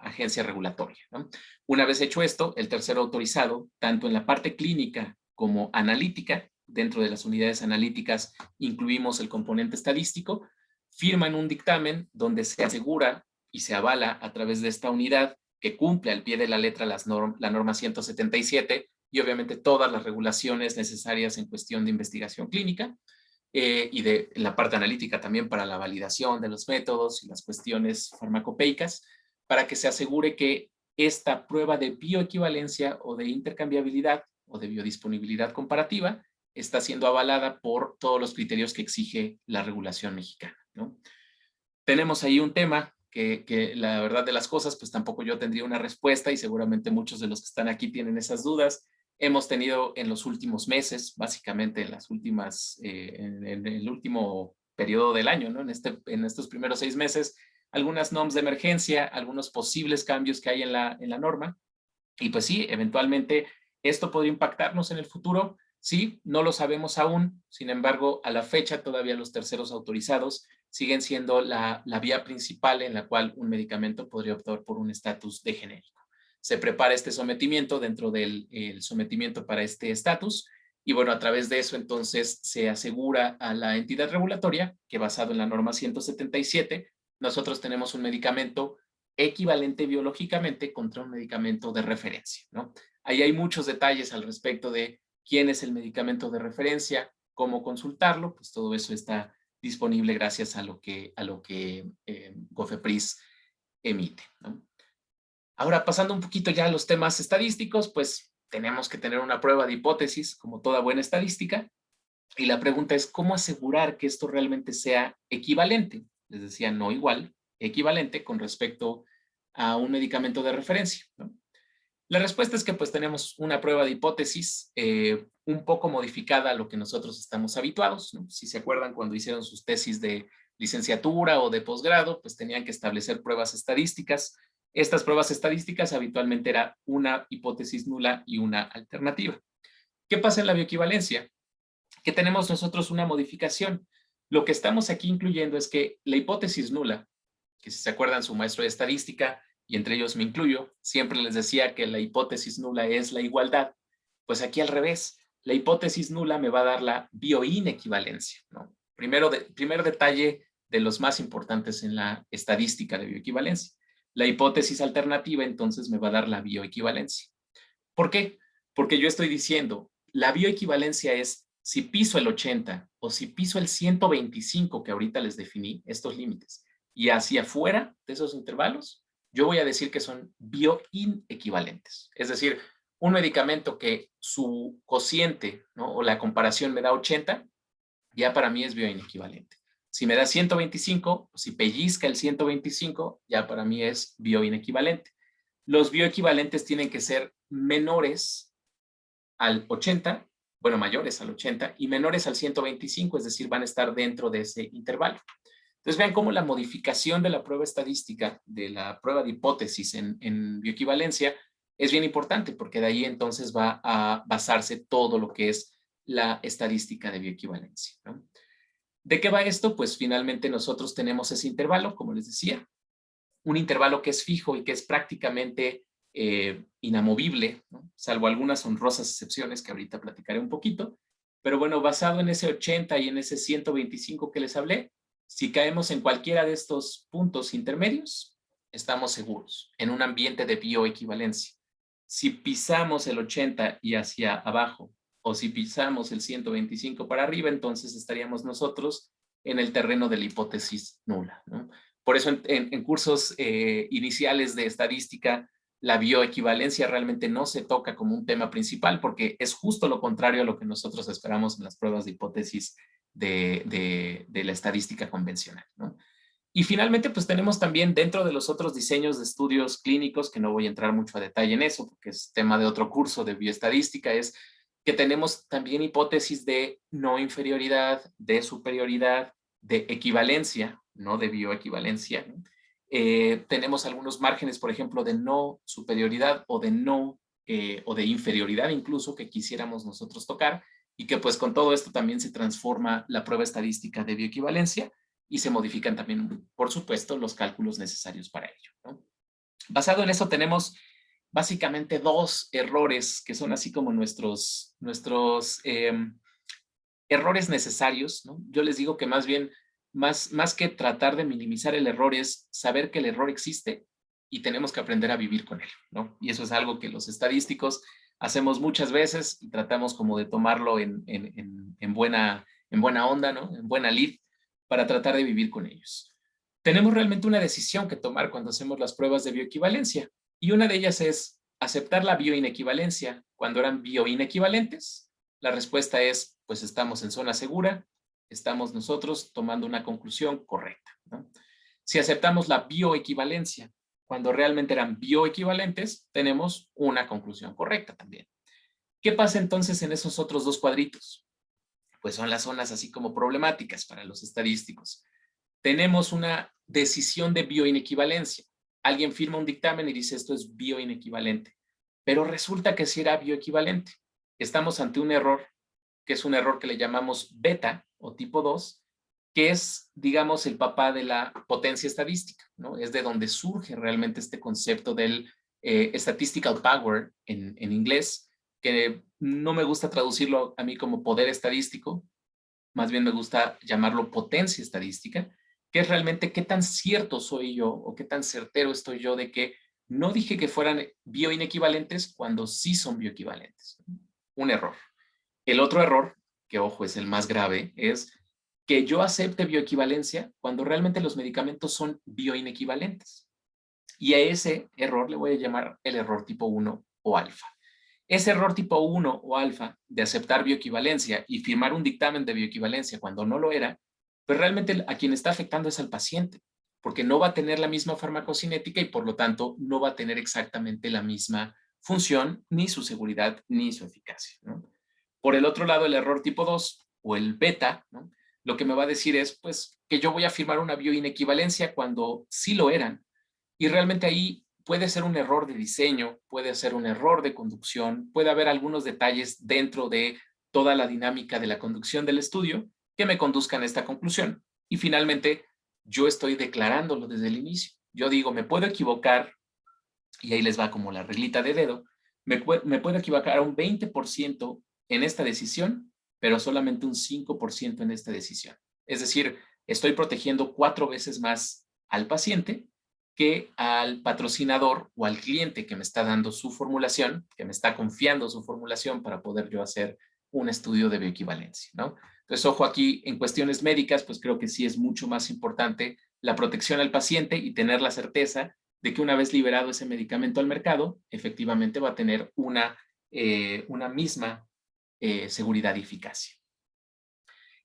Speaker 2: agencia regulatoria, ¿no? Una vez hecho esto, el tercero autorizado, tanto en la parte clínica como analítica, dentro de las unidades analíticas incluimos el componente estadístico, firman un dictamen donde se asegura y se avala a través de esta unidad que cumple al pie de la letra la norma 177 y obviamente todas las regulaciones necesarias en cuestión de investigación clínica y de la parte analítica también para la validación de los métodos y las cuestiones farmacopeicas, para que se asegure que esta prueba de bioequivalencia o de intercambiabilidad o de biodisponibilidad comparativa está siendo avalada por todos los criterios que exige la regulación mexicana, ¿no? Tenemos ahí un tema que la verdad de las cosas, pues tampoco yo tendría una respuesta y seguramente muchos de los que están aquí tienen esas dudas. Hemos tenido en los últimos meses, básicamente en las últimas, en el último periodo del año, ¿no? En estos primeros 6 meses, algunas NOMs de emergencia, algunos posibles cambios que hay en la norma. Y pues sí, eventualmente ¿Esto podría impactarnos en el futuro? Sí, no lo sabemos aún. Sin embargo, a la fecha todavía los terceros autorizados siguen siendo la vía principal en la cual un medicamento podría optar por un estatus de genérico. Se prepara este sometimiento dentro del sometimiento para este estatus y bueno, a través de eso entonces se asegura a la entidad regulatoria que basado en la norma 177, nosotros tenemos un medicamento equivalente biológicamente contra un medicamento de referencia, ¿no? Ahí hay muchos detalles al respecto de quién es el medicamento de referencia, cómo consultarlo, pues todo eso está disponible gracias a lo que COFEPRIS emite, ¿no? Ahora, pasando un poquito ya a los temas estadísticos, pues tenemos que tener una prueba de hipótesis, como toda buena estadística, y la pregunta es, ¿cómo asegurar que esto realmente sea equivalente? Les decía, no igual, equivalente con respecto a un medicamento de referencia, ¿no? La respuesta es que pues tenemos una prueba de hipótesis un poco modificada a lo que nosotros estamos habituados, ¿no? Si se acuerdan cuando hicieron sus tesis de licenciatura o de posgrado, pues tenían que establecer pruebas estadísticas. Estas pruebas estadísticas habitualmente era una hipótesis nula y una alternativa. ¿Qué pasa en la bioequivalencia? Que tenemos nosotros una modificación. Lo que estamos aquí incluyendo es que la hipótesis nula, que si se acuerdan su maestro de estadística, y entre ellos me incluyo, siempre les decía que la hipótesis nula es la igualdad. Pues aquí al revés, la hipótesis nula me va a dar la bioinequivalencia, ¿no? Primer detalle de los más importantes en la estadística de bioequivalencia. La hipótesis alternativa entonces me va a dar la bioequivalencia. ¿Por qué? Porque yo estoy diciendo, la bioequivalencia es si piso el 80 o si piso el 125 que ahorita les definí, estos límites, y hacia afuera de esos intervalos, yo voy a decir que son bioinequivalentes. Es decir, un medicamento que su cociente, ¿no?, o la comparación me da 80, ya para mí es bioinequivalente. Si me da 125, o si pellizca el 125, ya para mí es bioinequivalente. Los bioequivalentes tienen que ser menores al 80, bueno, mayores al 80 y menores al 125, es decir, van a estar dentro de ese intervalo. Entonces vean cómo la modificación de la prueba estadística, de la prueba de hipótesis en bioequivalencia, es bien importante porque de ahí entonces va a basarse todo lo que es la estadística de bioequivalencia, ¿no? ¿De qué va esto? Pues finalmente nosotros tenemos ese intervalo, como les decía, un intervalo que es fijo y que es prácticamente inamovible, ¿no?, salvo algunas honrosas excepciones que ahorita platicaré un poquito, pero bueno, basado en ese 80 y en ese 125 que les hablé, si caemos en cualquiera de estos puntos intermedios, estamos seguros en un ambiente de bioequivalencia. Si pisamos el 80 y hacia abajo, o si pisamos el 125 para arriba, entonces estaríamos nosotros en el terreno de la hipótesis nula, ¿no? Por eso en cursos iniciales de estadística, la bioequivalencia realmente no se toca como un tema principal porque es justo lo contrario a lo que nosotros esperamos en las pruebas de hipótesis de la estadística convencional, ¿no? Y finalmente, pues tenemos también dentro de los otros diseños de estudios clínicos, que no voy a entrar mucho a detalle en eso porque es tema de otro curso de bioestadística, es que tenemos también hipótesis de no inferioridad, de superioridad, de equivalencia, no de bioequivalencia, ¿no? Tenemos algunos márgenes, por ejemplo, de no superioridad o de inferioridad incluso que quisiéramos nosotros tocar y que pues con todo esto también se transforma la prueba estadística de bioequivalencia y se modifican también, por supuesto, los cálculos necesarios para ello, ¿no? Basado en eso tenemos básicamente dos errores que son así como nuestros errores necesarios, ¿no? Yo les digo que más bien, más que tratar de minimizar el error es saber que el error existe y tenemos que aprender a vivir con él, ¿no? Y eso es algo que los estadísticos hacemos muchas veces y tratamos como de tomarlo en buena onda, ¿no? En buena lid para tratar de vivir con ellos. Tenemos realmente una decisión que tomar cuando hacemos las pruebas de bioequivalencia y una de ellas es aceptar la bioinequivalencia cuando eran bioinequivalentes. La respuesta es, pues estamos en zona segura, estamos nosotros tomando una conclusión correcta, ¿no? Si aceptamos la bioequivalencia cuando realmente eran bioequivalentes, tenemos una conclusión correcta también. ¿Qué pasa entonces en esos otros dos cuadritos? Pues son las zonas así como problemáticas para los estadísticos. Tenemos una decisión de bioinequivalencia. Alguien firma un dictamen y dice esto es bioinequivalente. pero resulta que sí era bioequivalente. Estamos ante un error, que es un error que le llamamos beta o tipo 2, que es, digamos, el papá de la potencia estadística, ¿no? Es de donde surge realmente este concepto del statistical power en inglés, que no me gusta traducirlo a mí como poder estadístico, más bien me gusta llamarlo potencia estadística, que es realmente qué tan cierto soy yo o qué tan certero estoy yo de que no dije que fueran bioinequivalentes cuando sí son bioequivalentes. Un error. El otro error, que ojo es el más grave, es que yo acepte bioequivalencia cuando realmente los medicamentos son bioinequivalentes. Y a ese error le voy a llamar el error tipo 1 o alfa. Ese error tipo 1 o alfa de aceptar bioequivalencia y firmar un dictamen de bioequivalencia cuando no lo era, pues realmente a quien está afectando es al paciente, porque no va a tener la misma farmacocinética y por lo tanto no va a tener exactamente la misma función, ni su seguridad, ni su eficacia, ¿no? Por el otro lado, el error tipo 2 o el beta, ¿no? Lo que me va a decir es pues que yo voy a firmar una bioinequivalencia cuando sí lo eran, y realmente ahí puede ser un error de diseño, puede ser un error de conducción, puede haber algunos detalles dentro de toda la dinámica de la conducción del estudio que me conduzcan a esta conclusión. Y finalmente, yo estoy declarándolo desde el inicio. Yo digo, me puedo equivocar, y ahí les va como la reglita de dedo, me puedo equivocar a un 20% en esta decisión, pero solamente un 5% en esta decisión. Es decir, estoy protegiendo 4 veces más al paciente que al patrocinador o al cliente que me está dando su formulación, que me está confiando su formulación para poder yo hacer un estudio de bioequivalencia, ¿no? Entonces, ojo aquí, en cuestiones médicas, pues creo que sí es mucho más importante la protección al paciente y tener la certeza de que una vez liberado ese medicamento al mercado, efectivamente va a tener una misma seguridad y eficacia.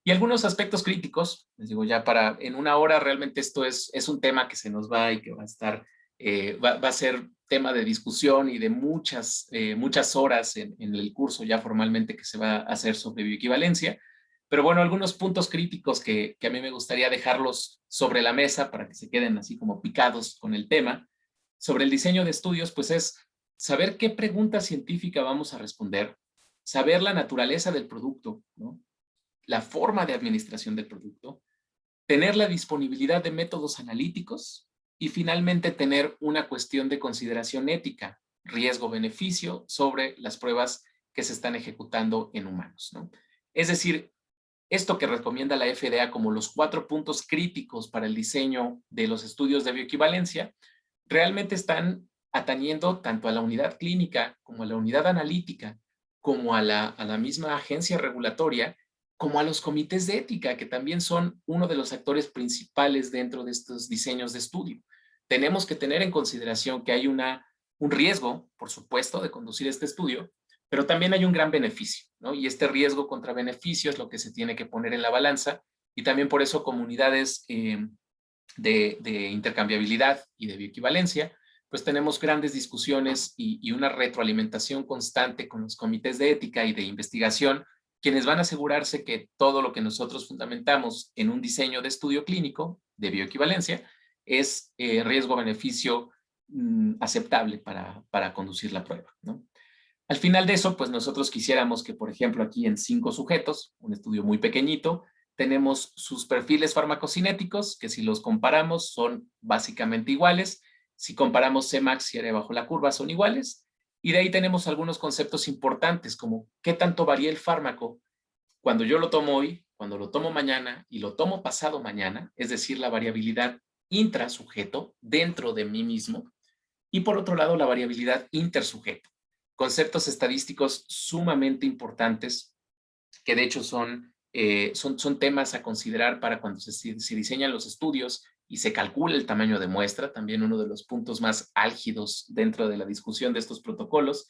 Speaker 2: Y algunos aspectos críticos, les digo ya para en una hora realmente esto es un tema que se nos va y que va a estar, va a ser tema de discusión y de muchas horas en el curso ya formalmente que se va a hacer sobre bioequivalencia. Pero bueno, algunos puntos críticos que a mí me gustaría dejarlos sobre la mesa para que se queden así como picados con el tema. Sobre el diseño de estudios, pues es saber qué pregunta científica vamos a responder, saber la naturaleza del producto, ¿no? La forma de administración del producto, tener la disponibilidad de métodos analíticos y finalmente tener una cuestión de consideración ética, riesgo-beneficio sobre las pruebas que se están ejecutando en humanos, ¿no? Es decir, esto que recomienda la FDA como los 4 puntos críticos para el diseño de los estudios de bioequivalencia, realmente están atañendo tanto a la unidad clínica como a la unidad analítica, como a la misma agencia regulatoria, como a los comités de ética, que también son uno de los actores principales dentro de estos diseños de estudio. Tenemos que tener en consideración que hay un riesgo, por supuesto, de conducir este estudio, pero también hay un gran beneficio, ¿no? Y este riesgo contra beneficio es lo que se tiene que poner en la balanza, y también por eso comunidades de intercambiabilidad y de bioequivalencia, pues tenemos grandes discusiones y una retroalimentación constante con los comités de ética y de investigación, quienes van a asegurarse que todo lo que nosotros fundamentamos en un diseño de estudio clínico de bioequivalencia es riesgo-beneficio aceptable para conducir la prueba, ¿no? Al final de eso, pues nosotros quisiéramos que, por ejemplo, aquí en 5 sujetos, un estudio muy pequeñito, tenemos sus perfiles farmacocinéticos, que si los comparamos son básicamente iguales. Si comparamos Cmax y área bajo la curva son iguales. Y de ahí tenemos algunos conceptos importantes, como qué tanto varía el fármaco cuando yo lo tomo hoy, cuando lo tomo mañana y lo tomo pasado mañana, es decir, la variabilidad intrasujeto dentro de mí mismo. Y por otro lado, la variabilidad intersujeto. Conceptos estadísticos sumamente importantes que de hecho son temas a considerar para cuando se diseñan los estudios y se calcula el tamaño de muestra, también uno de los puntos más álgidos dentro de la discusión de estos protocolos,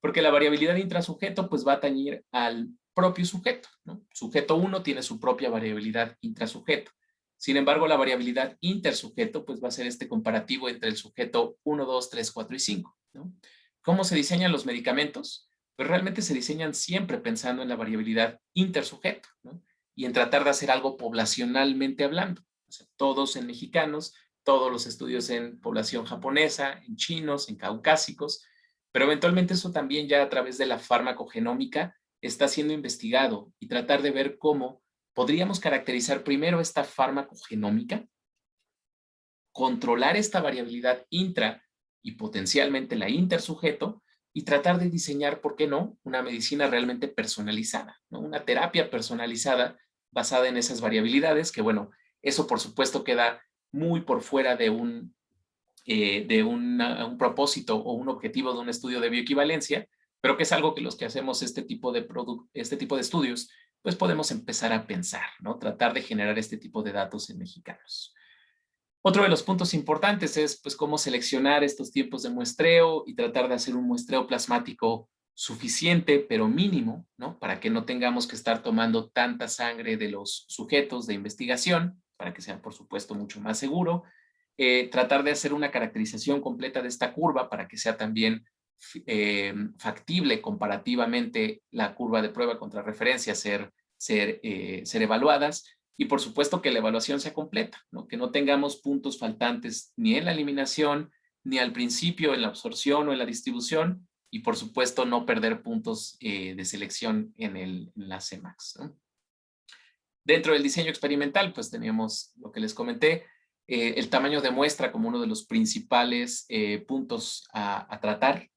Speaker 2: porque la variabilidad intrasujeto pues va a atañir al propio sujeto, ¿no? Sujeto 1 tiene su propia variabilidad intrasujeto. Sin embargo, la variabilidad intersujeto pues va a ser este comparativo entre el sujeto 1, 2, 3, 4 y 5, ¿no? ¿Cómo se diseñan los medicamentos? Pues realmente se diseñan siempre pensando en la variabilidad intersujeto, ¿no? Y en tratar de hacer algo poblacionalmente hablando. O sea, todos en mexicanos, todos los estudios en población japonesa, en chinos, en caucásicos, Pero eventualmente eso también ya a través de la farmacogenómica está siendo investigado y tratar de ver cómo podríamos caracterizar primero esta farmacogenómica, controlar esta variabilidad intra y potencialmente la intersujeto y tratar de diseñar, ¿por qué no?, una medicina realmente personalizada, ¿no? Una terapia personalizada basada en esas variabilidades, que bueno, eso por supuesto queda muy por fuera de un propósito o un objetivo de un estudio de bioequivalencia, pero que es algo que los que hacemos este tipo de estudios, pues podemos empezar a pensar, ¿no? Tratar de generar este tipo de datos en mexicanos. Otro de los puntos importantes es pues cómo seleccionar estos tiempos de muestreo y tratar de hacer un muestreo plasmático suficiente, pero mínimo, ¿no? Para que no tengamos que estar tomando tanta sangre de los sujetos de investigación, para que sea, por supuesto, mucho más seguro. Tratar de hacer una caracterización completa de esta curva para que sea también factible comparativamente la curva de prueba contra referencia ser evaluadas. Y por supuesto que la evaluación sea completa, ¿no? Que no tengamos puntos faltantes ni en la eliminación, ni al principio en la absorción o en la distribución, y por supuesto no perder puntos de selección en la Cmax, ¿no? Dentro del diseño experimental, pues teníamos lo que les comenté, el tamaño de muestra como uno de los principales puntos a tratar.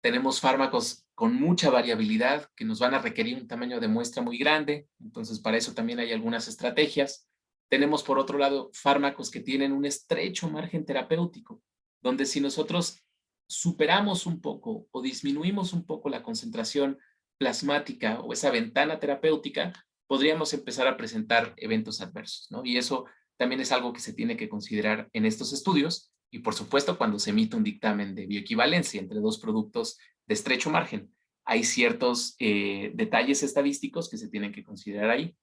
Speaker 2: Tenemos fármacos con mucha variabilidad que nos van a requerir un tamaño de muestra muy grande, entonces para eso también hay algunas estrategias. Tenemos por otro lado fármacos que tienen un estrecho margen terapéutico, donde si nosotros superamos un poco o disminuimos un poco la concentración plasmática o esa ventana terapéutica, podríamos empezar a presentar eventos adversos, ¿no? Y eso también es algo que se tiene que considerar en estos estudios y por supuesto cuando se emite un dictamen de bioequivalencia entre dos productos de estrecho margen. Hay ciertos detalles estadísticos que se tienen que considerar ahí.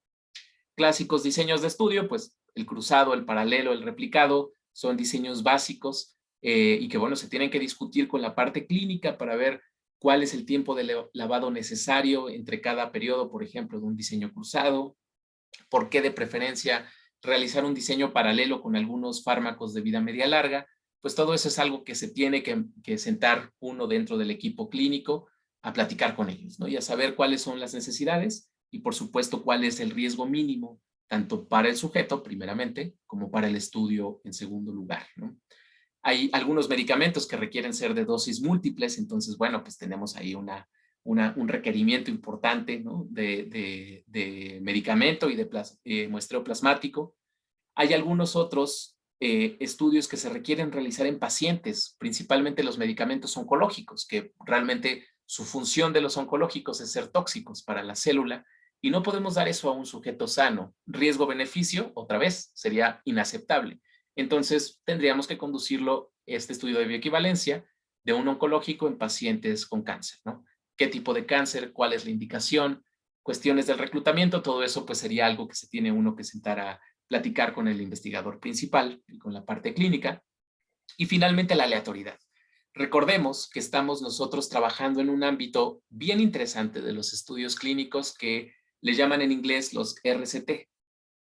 Speaker 2: Clásicos diseños de estudio, pues el cruzado, el paralelo, el replicado, son diseños básicos y que bueno, se tienen que discutir con la parte clínica para ver cuál es el tiempo de lavado necesario entre cada periodo, por ejemplo, de un diseño cruzado, por qué de preferencia realizar un diseño paralelo con algunos fármacos de vida media larga, pues todo eso es algo que se tiene que sentar uno dentro del equipo clínico a platicar con ellos, ¿no? Y a saber cuáles son las necesidades y por supuesto cuál es el riesgo mínimo, tanto para el sujeto, primeramente, como para el estudio en segundo lugar, ¿no? Hay algunos medicamentos que requieren ser de dosis múltiples, entonces, bueno, pues tenemos ahí un requerimiento importante, ¿no?, de medicamento y de muestreo plasmático. Hay algunos otros estudios que se requieren realizar en pacientes, principalmente los medicamentos oncológicos, que realmente su función de los oncológicos es ser tóxicos para la célula y no podemos dar eso a un sujeto sano. Riesgo-beneficio, otra vez, sería inaceptable. Entonces, tendríamos que conducirlo, este estudio de bioequivalencia, de un oncológico en pacientes con cáncer, ¿no? ¿Qué tipo de cáncer? ¿Cuál es la indicación? Cuestiones del reclutamiento, todo eso pues sería algo que se tiene uno que sentar a platicar con el investigador principal y con la parte clínica. Y finalmente la aleatoriedad. Recordemos que estamos nosotros trabajando en un ámbito bien interesante de los estudios clínicos que le llaman en inglés los RCT,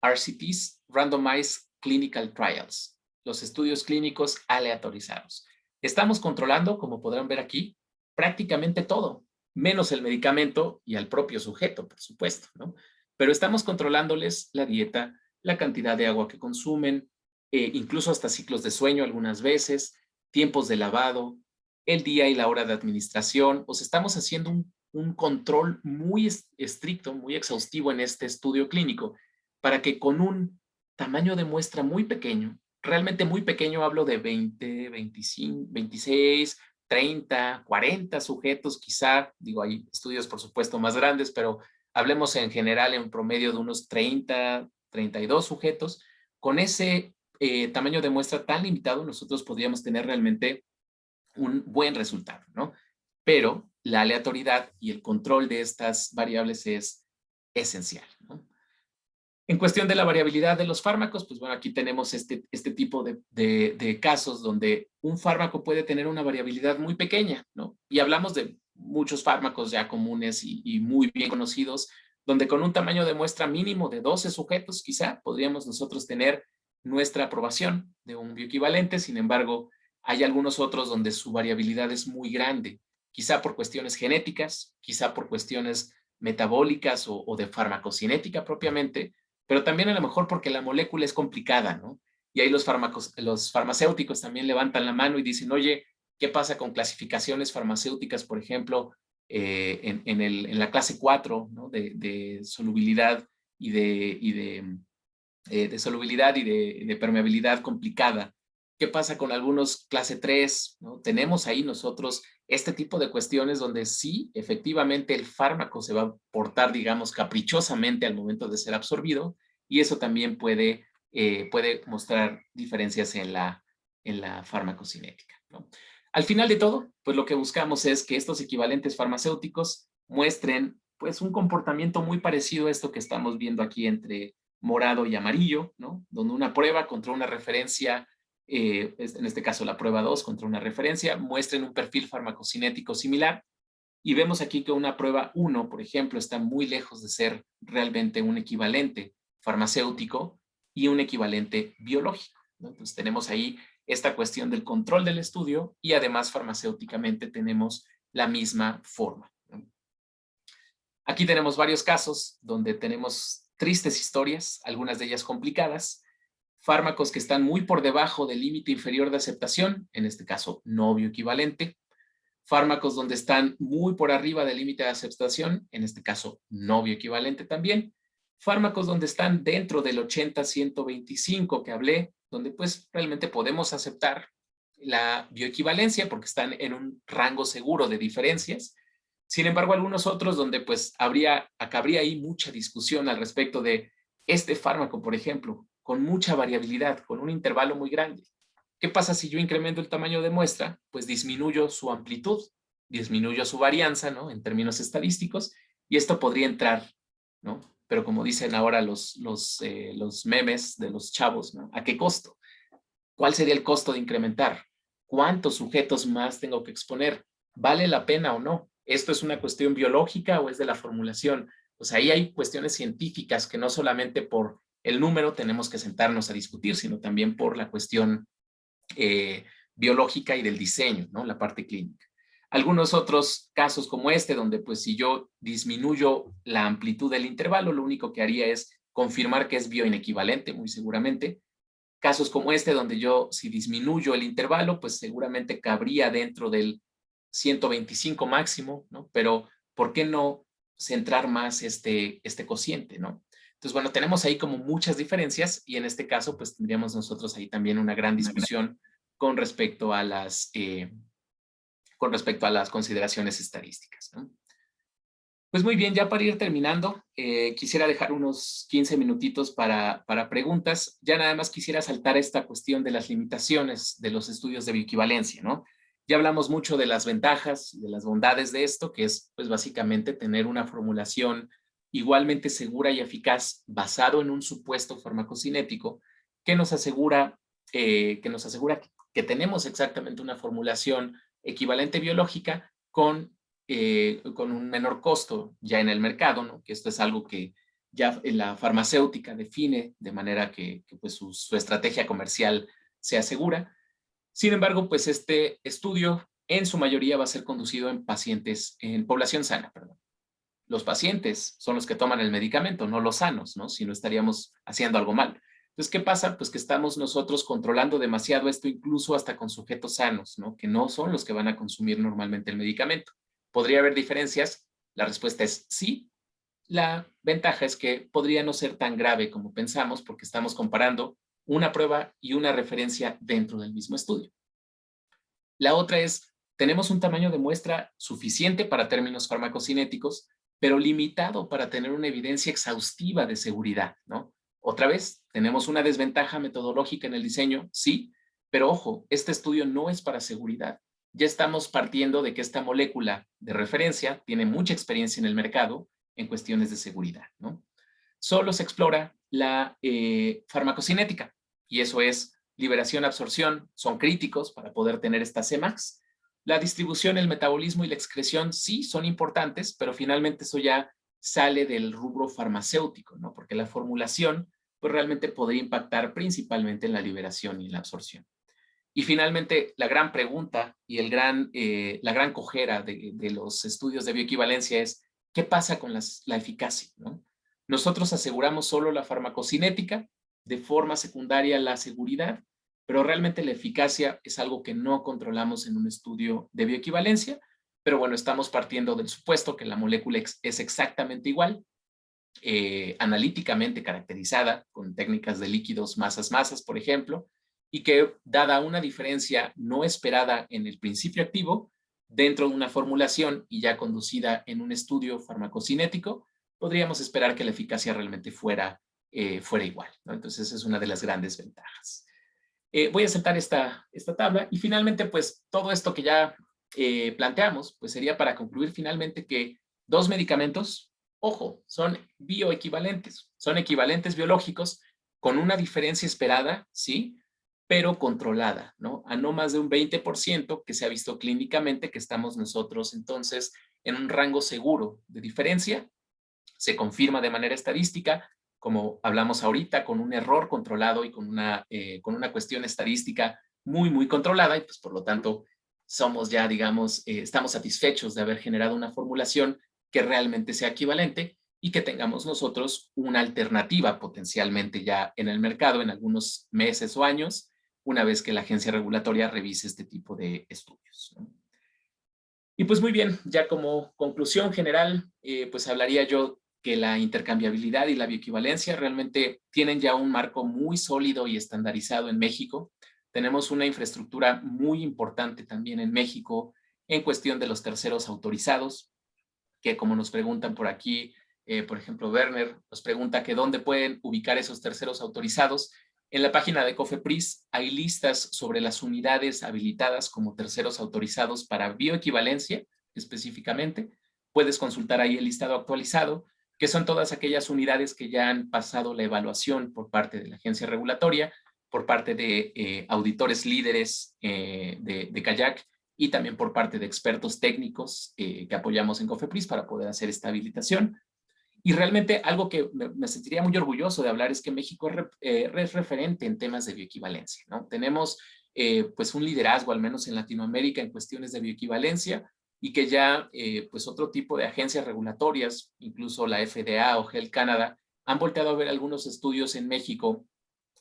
Speaker 2: RCTs, Randomized Clinical Trials, los estudios clínicos aleatorizados. Estamos controlando, como podrán ver aquí, prácticamente todo, menos el medicamento y al propio sujeto, por supuesto, ¿no? Pero estamos controlándoles la dieta, la cantidad de agua que consumen, incluso hasta ciclos de sueño algunas veces, tiempos de lavado, el día y la hora de administración. O sea, estamos haciendo un control muy estricto, muy exhaustivo en este estudio clínico, para que con un tamaño de muestra muy pequeño, realmente muy pequeño, hablo de 20, 25, 26, 30, 40 sujetos quizá, digo, hay estudios por supuesto más grandes, pero hablemos en general en promedio de unos 30, 32 sujetos. Con ese tamaño de muestra tan limitado, nosotros podríamos tener realmente un buen resultado, ¿no? Pero la aleatoriedad y el control de estas variables es esencial, ¿no? En cuestión de la variabilidad de los fármacos, pues bueno, aquí tenemos este tipo de casos donde un fármaco puede tener una variabilidad muy pequeña, ¿no? Y hablamos de muchos fármacos ya comunes y muy bien conocidos, donde con un tamaño de muestra mínimo de 12 sujetos, quizá, podríamos nosotros tener nuestra aprobación de un bioequivalente. Sin embargo, Hay algunos otros donde su variabilidad es muy grande, quizá por cuestiones genéticas, quizá por cuestiones metabólicas o de farmacocinética propiamente, pero también a lo mejor porque la molécula es complicada, ¿no? Y ahí los farmacéuticos también levantan la mano y dicen, oye, ¿qué pasa con clasificaciones farmacéuticas, por ejemplo, en la clase 4, ¿no? de solubilidad y de solubilidad y de permeabilidad complicada? ¿Qué pasa con algunos clase 3? ¿No? Tenemos ahí nosotros este tipo de cuestiones donde sí, efectivamente, el fármaco se va a portar, digamos, caprichosamente al momento de ser absorbido, y eso también puede mostrar diferencias en la farmacocinética, ¿no? Al final de todo, pues lo que buscamos es que estos equivalentes farmacéuticos muestren pues un comportamiento muy parecido a esto que estamos viendo aquí entre morado y amarillo, ¿no? Donde una prueba contra una referencia, en este caso la prueba 2 contra una referencia, muestren un perfil farmacocinético similar. Y vemos aquí que una prueba 1, por ejemplo, está muy lejos de ser realmente un equivalente farmacéutico y un equivalente biológico, ¿no? Entonces tenemos ahí esta cuestión del control del estudio y además farmacéuticamente tenemos la misma forma, ¿no? Aquí tenemos varios casos donde tenemos tristes historias, algunas de ellas complicadas, fármacos que están muy por debajo del límite inferior de aceptación, en este caso no bioequivalente, fármacos donde están muy por arriba del límite de aceptación, en este caso no bioequivalente también, fármacos donde están dentro del 80-125 que hablé, donde pues realmente podemos aceptar la bioequivalencia porque están en un rango seguro de diferencias. Sin embargo, algunos otros donde pues habría ahí mucha discusión al respecto de este fármaco, por ejemplo, con mucha variabilidad, con un intervalo muy grande. ¿Qué pasa si yo incremento el tamaño de muestra? Pues disminuyo su amplitud, disminuyo su varianza, ¿no? En términos estadísticos, y esto podría entrar, ¿no? Pero como dicen ahora los memes de los chavos, ¿no? ¿A qué costo? ¿Cuál sería el costo de incrementar? ¿Cuántos sujetos más tengo que exponer? ¿Vale la pena o no? ¿Esto es una cuestión biológica o es de la formulación? Pues ahí hay cuestiones científicas que no solamente por el número tenemos que sentarnos a discutir, sino también por la cuestión biológica y del diseño, ¿no? La parte clínica. Algunos otros casos como este, donde pues si yo disminuyo la amplitud del intervalo, lo único que haría es confirmar que es bioinequivalente, muy seguramente. Casos como este, donde yo si disminuyo el intervalo, pues seguramente cabría dentro del 125 máximo, ¿no? Pero ¿por qué no centrar más este cociente, ¿no? Entonces, bueno, tenemos ahí como muchas diferencias y en este caso, pues tendríamos nosotros ahí también una gran discusión con respecto a las consideraciones estadísticas, ¿no? Pues muy bien, ya para ir terminando, quisiera dejar unos 15 minutitos para preguntas. Ya nada más quisiera saltar esta cuestión de las limitaciones de los estudios de bioequivalencia, ¿no? Ya hablamos mucho de las ventajas y de las bondades de esto, que es pues básicamente tener una formulación igualmente segura y eficaz basado en un supuesto farmacocinético que nos asegura que tenemos exactamente una formulación equivalente biológica con un menor costo ya en el mercado, ¿no? Que esto es algo que ya la farmacéutica define de manera que pues su estrategia comercial se asegura. Sin embargo, pues este estudio en su mayoría va a ser conducido en población sana, perdón. Los pacientes son los que toman el medicamento, no los sanos, ¿no? Si no estaríamos haciendo algo mal. Entonces, ¿qué pasa? Pues que estamos nosotros controlando demasiado esto, incluso hasta con sujetos sanos, ¿no? Que no son los que van a consumir normalmente el medicamento. ¿Podría haber diferencias? La respuesta es sí. La ventaja es que podría no ser tan grave como pensamos porque estamos comparando una prueba y una referencia dentro del mismo estudio. La otra es, tenemos un tamaño de muestra suficiente para términos farmacocinéticos, pero limitado para tener una evidencia exhaustiva de seguridad, ¿no? Otra vez, tenemos una desventaja metodológica en el diseño, sí, pero ojo, este estudio no es para seguridad. Ya estamos partiendo de que esta molécula de referencia tiene mucha experiencia en el mercado en cuestiones de seguridad, ¿no? Solo se explora la farmacocinética, y eso es liberación, absorción, son críticos para poder tener esta Cmax. La distribución, el metabolismo y la excreción sí son importantes, pero finalmente eso ya sale del rubro farmacéutico, ¿no? Porque la formulación pues realmente podría impactar principalmente en la liberación y en la absorción. Y finalmente, la gran pregunta y la gran cojera de los estudios de bioequivalencia es, ¿qué pasa con la eficacia, ¿no? Nosotros aseguramos solo la farmacocinética, de forma secundaria la seguridad, pero realmente la eficacia es algo que no controlamos en un estudio de bioequivalencia, pero bueno, estamos partiendo del supuesto que la molécula es exactamente igual, analíticamente caracterizada con técnicas de líquidos masas-masas, por ejemplo, y que dada una diferencia no esperada en el principio activo, dentro de una formulación y ya conducida en un estudio farmacocinético, podríamos esperar que la eficacia realmente fuera igual, ¿no? Entonces, esa es una de las grandes ventajas. Voy a saltar esta tabla y finalmente, pues, todo esto que ya planteamos, pues sería para concluir finalmente que dos medicamentos, ojo, son bioequivalentes, son equivalentes biológicos con una diferencia esperada, ¿sí? Pero controlada, ¿no? A no más de un 20% que se ha visto clínicamente que estamos nosotros entonces en un rango seguro de diferencia. Se confirma de manera estadística, como hablamos ahorita, con un error controlado y con una cuestión estadística muy, muy controlada y pues por lo tanto somos ya, digamos, estamos satisfechos de haber generado una formulación que realmente sea equivalente y que tengamos nosotros una alternativa potencialmente ya en el mercado en algunos meses o años, una vez que la agencia regulatoria revise este tipo de estudios, ¿no? Y pues muy bien, ya como conclusión general, pues hablaría yo que la intercambiabilidad y la bioequivalencia realmente tienen ya un marco muy sólido y estandarizado en México. Tenemos una infraestructura muy importante también en México en cuestión de los terceros autorizados, que como nos preguntan por aquí, por ejemplo, Werner nos pregunta que dónde pueden ubicar esos terceros autorizados. En la página de COFEPRIS hay listas sobre las unidades habilitadas como terceros autorizados para bioequivalencia específicamente. Puedes consultar ahí el listado actualizado, que son todas aquellas unidades que ya han pasado la evaluación por parte de la agencia regulatoria, por parte de auditores líderes de CAYAC y también por parte de expertos técnicos que apoyamos en COFEPRIS para poder hacer esta habilitación. Y realmente algo que me sentiría muy orgulloso de hablar es que México es referente en temas de bioequivalencia, ¿no? Tenemos pues un liderazgo, al menos en Latinoamérica, en cuestiones de bioequivalencia y que ya pues otro tipo de agencias regulatorias, incluso la FDA o Health Canada, han volteado a ver algunos estudios en México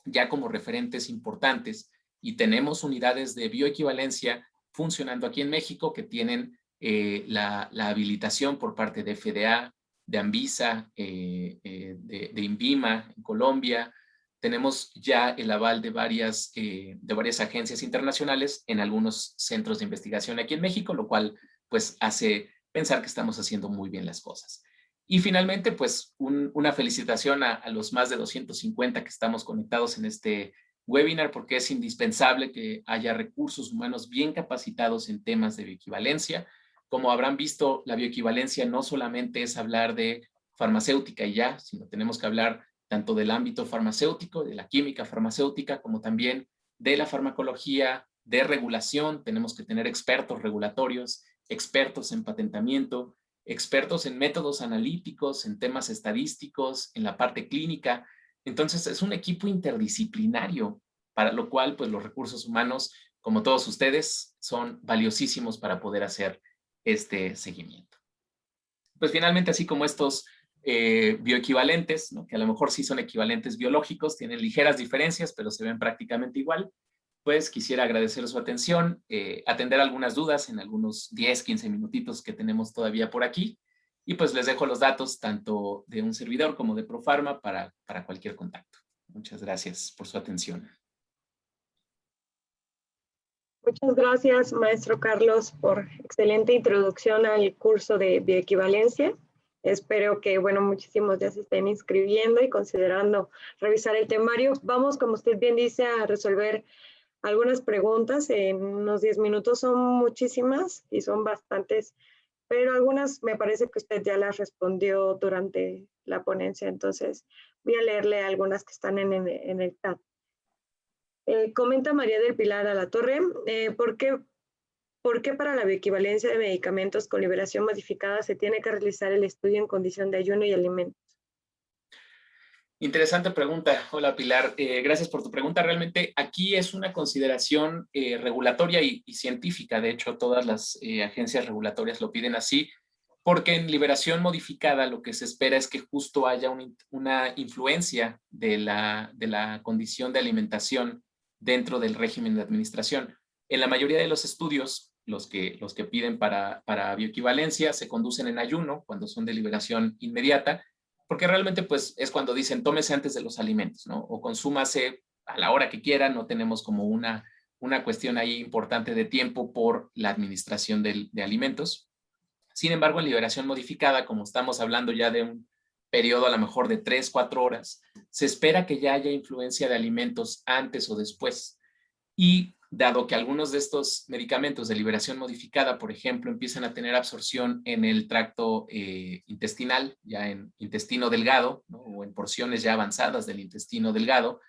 Speaker 2: ya como referentes importantes y tenemos unidades de bioequivalencia funcionando aquí en México que tienen la habilitación por parte de FDA, de Anvisa, de INVIMA en Colombia. Tenemos ya el aval de varias agencias internacionales en algunos centros de investigación aquí en México, lo cual pues hace pensar que estamos haciendo muy bien las cosas. Y finalmente, pues una felicitación a los más de 250 que estamos conectados en este webinar, porque es indispensable que haya recursos humanos bien capacitados en temas de bioequivalencia. Como habrán visto, la bioequivalencia no solamente es hablar de farmacéutica y ya, sino tenemos que hablar tanto del ámbito farmacéutico, de la química farmacéutica, como también de la farmacología, de regulación. Tenemos que tener expertos regulatorios, expertos en patentamiento, expertos en métodos analíticos, en temas estadísticos, en la parte clínica. Entonces, es un equipo interdisciplinario, para lo cual, pues los recursos humanos, como todos ustedes, son valiosísimos para poder hacer este seguimiento. Pues finalmente, así como estos bioequivalentes, ¿no? Que a lo mejor sí son equivalentes biológicos, tienen ligeras diferencias, pero se ven prácticamente igual, pues quisiera agradecer su atención, atender algunas dudas en algunos 10, 15 minutitos que tenemos todavía por aquí, y pues les dejo los datos tanto de un servidor como de Profarma para cualquier contacto. Muchas gracias por su atención.
Speaker 1: Muchas gracias, maestro Carlos, por excelente introducción al curso de bioequivalencia. Espero que, bueno, muchísimos ya se estén inscribiendo y considerando revisar el temario. Vamos, como usted bien dice, a resolver algunas preguntas en unos 10 minutos. Son muchísimas y son bastantes, pero algunas me parece que usted ya las respondió durante la ponencia. Entonces, voy a leerle algunas que están en el chat. Comenta María del Pilar Alatorre, ¿por qué para la bioequivalencia de medicamentos con liberación modificada se tiene que realizar el estudio en condición de ayuno y alimentos?
Speaker 2: Interesante pregunta. Hola, Pilar. Gracias por tu pregunta. Realmente aquí es una consideración regulatoria y científica. De hecho, todas las agencias regulatorias lo piden así, porque en liberación modificada lo que se espera es que justo haya una influencia de la condición de alimentación dentro del régimen de administración. En la mayoría de los estudios, los que piden para bioequivalencia se conducen en ayuno cuando son de liberación inmediata, porque realmente pues es cuando dicen tómese antes de los alimentos, ¿no? O consúmase a la hora que quiera, no tenemos como una cuestión ahí importante de tiempo por la administración de alimentos. Sin embargo, en liberación modificada, como estamos hablando ya de un periodo a lo mejor de 3, 4 horas, se espera que ya haya influencia de alimentos antes o después. Y dado que algunos de estos medicamentos de liberación modificada, por ejemplo, empiezan a tener absorción en el tracto intestinal, ya en intestino delgado, ¿no? O en porciones ya avanzadas del intestino delgado,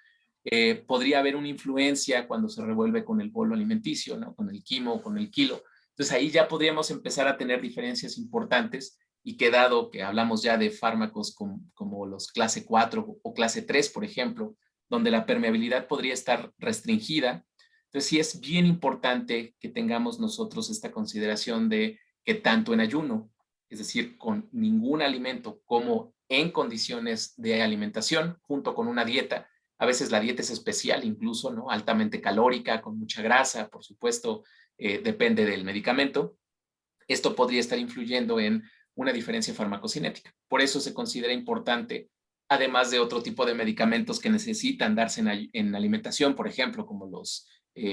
Speaker 2: podría haber una influencia cuando se revuelve con el bolo alimenticio, ¿no? Con el quimo o con el kilo. Entonces ahí ya podríamos empezar a tener diferencias importantes y que dado que hablamos ya de fármacos como los clase 4 o clase 3, por ejemplo, donde la permeabilidad podría estar restringida. Entonces sí es bien importante que tengamos nosotros esta consideración de que tanto en ayuno, es decir, con ningún alimento, como en condiciones de alimentación, junto con una dieta, a veces la dieta es especial incluso, ¿no? Altamente calórica, con mucha grasa, por supuesto, depende del medicamento. Esto podría estar influyendo en una diferencia farmacocinética. Por eso se considera importante, además de otro tipo de medicamentos que necesitan darse en alimentación, por ejemplo, como los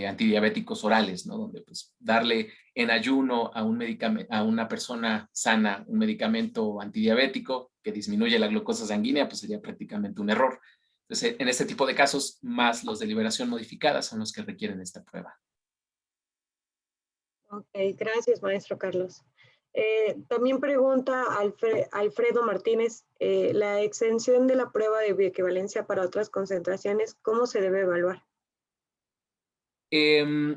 Speaker 2: antidiabéticos orales, ¿no? Donde pues darle en ayuno a a una persona sana un medicamento antidiabético que disminuye la glucosa sanguínea, pues sería prácticamente un error. Entonces, en este tipo de casos, más los de liberación modificada son los que requieren esta prueba.
Speaker 1: Ok, gracias, maestro Carlos. También pregunta Alfredo Martínez, la extensión de la prueba de bioequivalencia para otras concentraciones, ¿cómo se debe evaluar?
Speaker 2: Eh,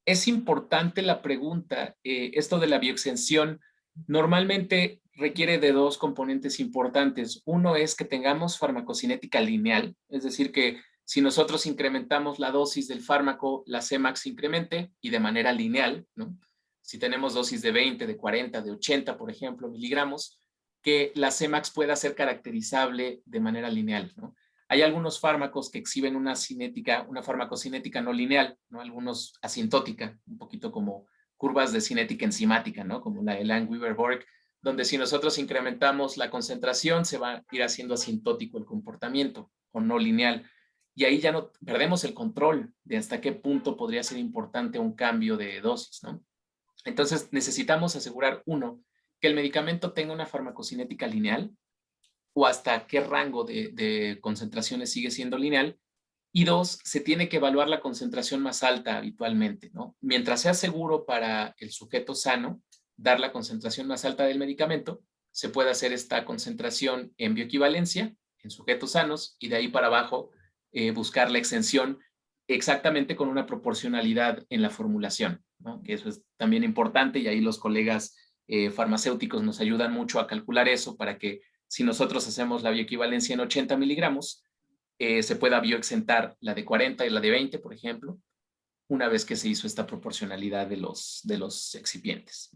Speaker 2: es importante la pregunta. Esto de la bioextensión normalmente requiere de dos componentes importantes. Uno es que tengamos farmacocinética lineal, es decir, que si nosotros incrementamos la dosis del fármaco, la Cmax incremente y de manera lineal, ¿no? Si tenemos dosis de 20, de 40, de 80, por ejemplo, miligramos, que la Cmax pueda ser caracterizable de manera lineal, ¿no? Hay algunos fármacos que exhiben una cinética, una farmacocinética no lineal, ¿no? Algunos asintótica, un poquito como curvas de cinética enzimática, ¿no? Como la de Lang-Weaver-Borg, donde si nosotros incrementamos la concentración, se va a ir haciendo asintótico el comportamiento o no lineal. Y ahí ya no perdemos el control de hasta qué punto podría ser importante un cambio de dosis, ¿no? Entonces necesitamos asegurar, uno, que el medicamento tenga una farmacocinética lineal, o hasta qué rango de concentraciones sigue siendo lineal. Y dos, se tiene que evaluar la concentración más alta habitualmente, ¿no? Mientras sea seguro para el sujeto sano dar la concentración más alta del medicamento, se puede hacer esta concentración en bioequivalencia en sujetos sanos y de ahí para abajo buscar la extensión exactamente con una proporcionalidad en la formulación, ¿no? Que eso es también importante y ahí los colegas farmacéuticos nos ayudan mucho a calcular eso para que si nosotros hacemos la bioequivalencia en 80 miligramos, se pueda bioexentar la de 40 y la de 20, por ejemplo, una vez que se hizo esta proporcionalidad de los excipientes.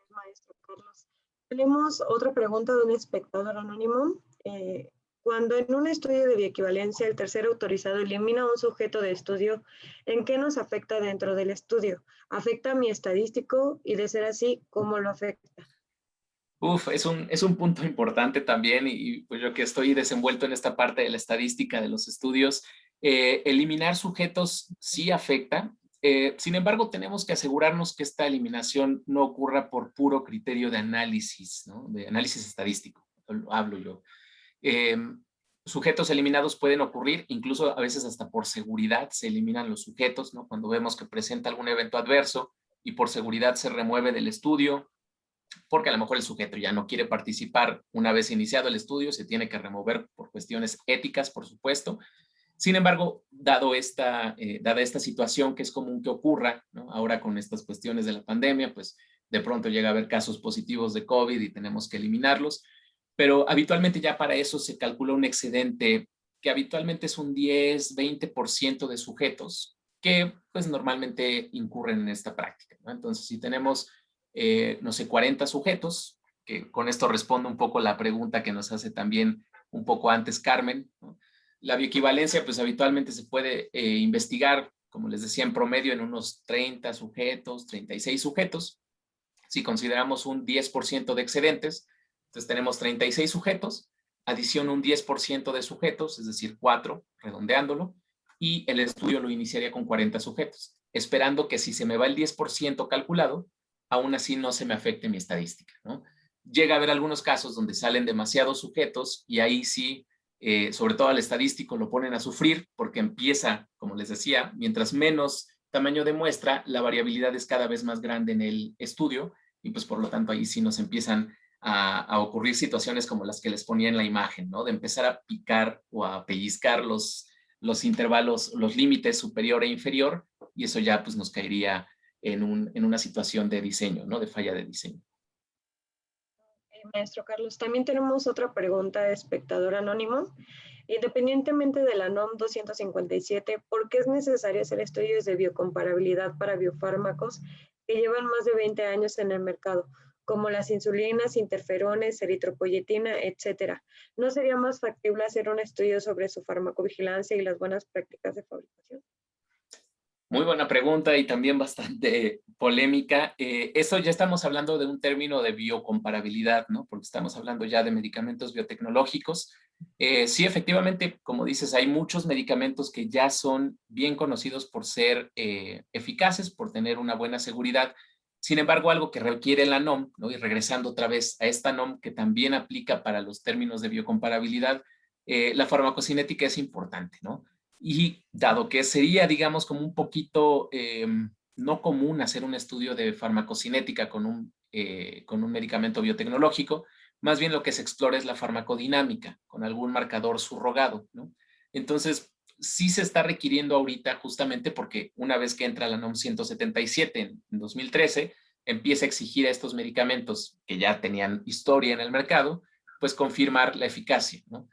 Speaker 1: Maestro Carlos. Tenemos otra pregunta de un espectador anónimo. Cuando en un estudio de bioequivalencia el tercer autorizado elimina a un sujeto de estudio, ¿en qué nos afecta dentro del estudio? ¿Afecta a mi estadístico? Y de ser así, ¿cómo lo afecta?
Speaker 2: Uf, es un punto importante también y pues yo que estoy desenvuelto en esta parte de la estadística de los estudios, eliminar sujetos sí afecta. Sin embargo, tenemos que asegurarnos que esta eliminación no ocurra por puro criterio de análisis, ¿no? De análisis estadístico, hablo yo. Eh, Sujetos eliminados pueden ocurrir, incluso a veces hasta por seguridad se eliminan los sujetos, ¿no? Cuando vemos que presenta algún evento adverso y por seguridad se remueve del estudio, porque a lo mejor el sujeto ya no quiere participar una vez iniciado el estudio, se tiene que remover por cuestiones éticas, por supuesto. Sin embargo, dada esta situación que es común que ocurra, ¿no? Ahora con estas cuestiones de la pandemia, pues de pronto llega a haber casos positivos de COVID y tenemos que eliminarlos. pero habitualmente ya para eso se calcula un excedente que habitualmente es un 10-20% de sujetos que pues normalmente incurren en esta práctica, ¿no? Entonces, si tenemos, no sé, 40 sujetos, que con esto respondo un poco la pregunta que nos hace también un poco antes Carmen, ¿no? La bioequivalencia pues habitualmente se puede investigar, como les decía, en promedio en unos 30 sujetos, 36 sujetos. Si consideramos un 10% de excedentes, entonces tenemos 36 sujetos, adiciono un 10% de sujetos, es decir, 4, redondeándolo, y el estudio lo iniciaría con 40 sujetos, esperando que si se me va el 10% calculado, aún así no se me afecte mi estadística, ¿no? Llega a haber algunos casos donde salen demasiados sujetos y ahí sí, sobre todo al estadístico, lo ponen a sufrir porque empieza, como les decía, mientras menos tamaño de muestra, la variabilidad es cada vez más grande en el estudio y pues por lo tanto ahí sí nos empiezan a ocurrir situaciones como las que les ponía en la imagen, ¿no? De empezar a picar o a pellizcar los intervalos, los límites superior e inferior, y eso ya pues nos caería en una situación de diseño, ¿no? De falla de diseño.
Speaker 1: Maestro Carlos, también tenemos otra pregunta de espectador anónimo. Independientemente de la NOM 257, ¿por qué es necesario hacer estudios de biocomparabilidad para biofármacos que llevan más de 20 años en el mercado, como las insulinas, interferones, eritropoyetina, etcétera? ¿No sería más factible hacer un estudio sobre su farmacovigilancia y las buenas prácticas de fabricación?
Speaker 2: Muy buena pregunta y también bastante polémica. Eso ya estamos hablando de un término de biocomparabilidad, ¿no? Porque estamos hablando ya de medicamentos biotecnológicos. Sí, efectivamente, como dices, hay muchos medicamentos que ya son bien conocidos por ser eficaces, por tener una buena seguridad. Sin embargo, algo que requiere la NOM, ¿no? Y regresando otra vez a esta NOM que también aplica para los términos de biocomparabilidad, la farmacocinética es importante, ¿no? Y dado que sería, digamos, como un poquito no común hacer un estudio de farmacocinética con un medicamento biotecnológico, más bien lo que se explora es la farmacodinámica, con algún marcador subrogado, ¿no? Entonces, sí se está requiriendo ahorita justamente porque una vez que entra la NOM 177 en 2013, empieza a exigir a estos medicamentos que ya tenían historia en el mercado, pues confirmar la eficacia, ¿no?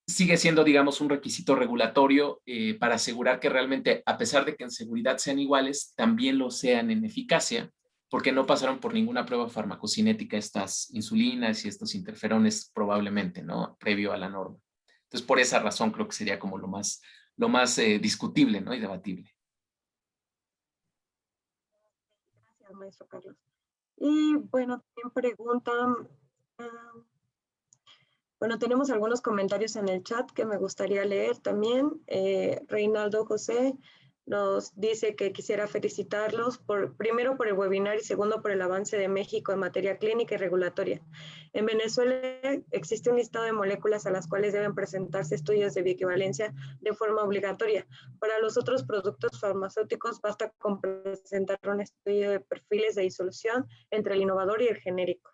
Speaker 2: Sigue siendo, digamos, un requisito regulatorio para asegurar que realmente, a pesar de que en seguridad sean iguales, también lo sean en eficacia, porque no pasaron por ninguna prueba farmacocinética estas insulinas y estos interferones probablemente, ¿no? Previo a la norma. Entonces, por esa razón creo que sería como lo más discutible, ¿no? Y debatible.
Speaker 1: Gracias, maestro Carlos. Y bueno, también preguntan... Bueno, tenemos algunos comentarios en el chat que me gustaría leer también. Reinaldo José nos dice que quisiera felicitarlos primero por el webinar y segundo por el avance de México en materia clínica y regulatoria. En Venezuela existe un listado de moléculas a las cuales deben presentarse estudios de bioequivalencia de forma obligatoria. Para los otros productos farmacéuticos basta con presentar un estudio de perfiles de disolución entre el innovador y el genérico.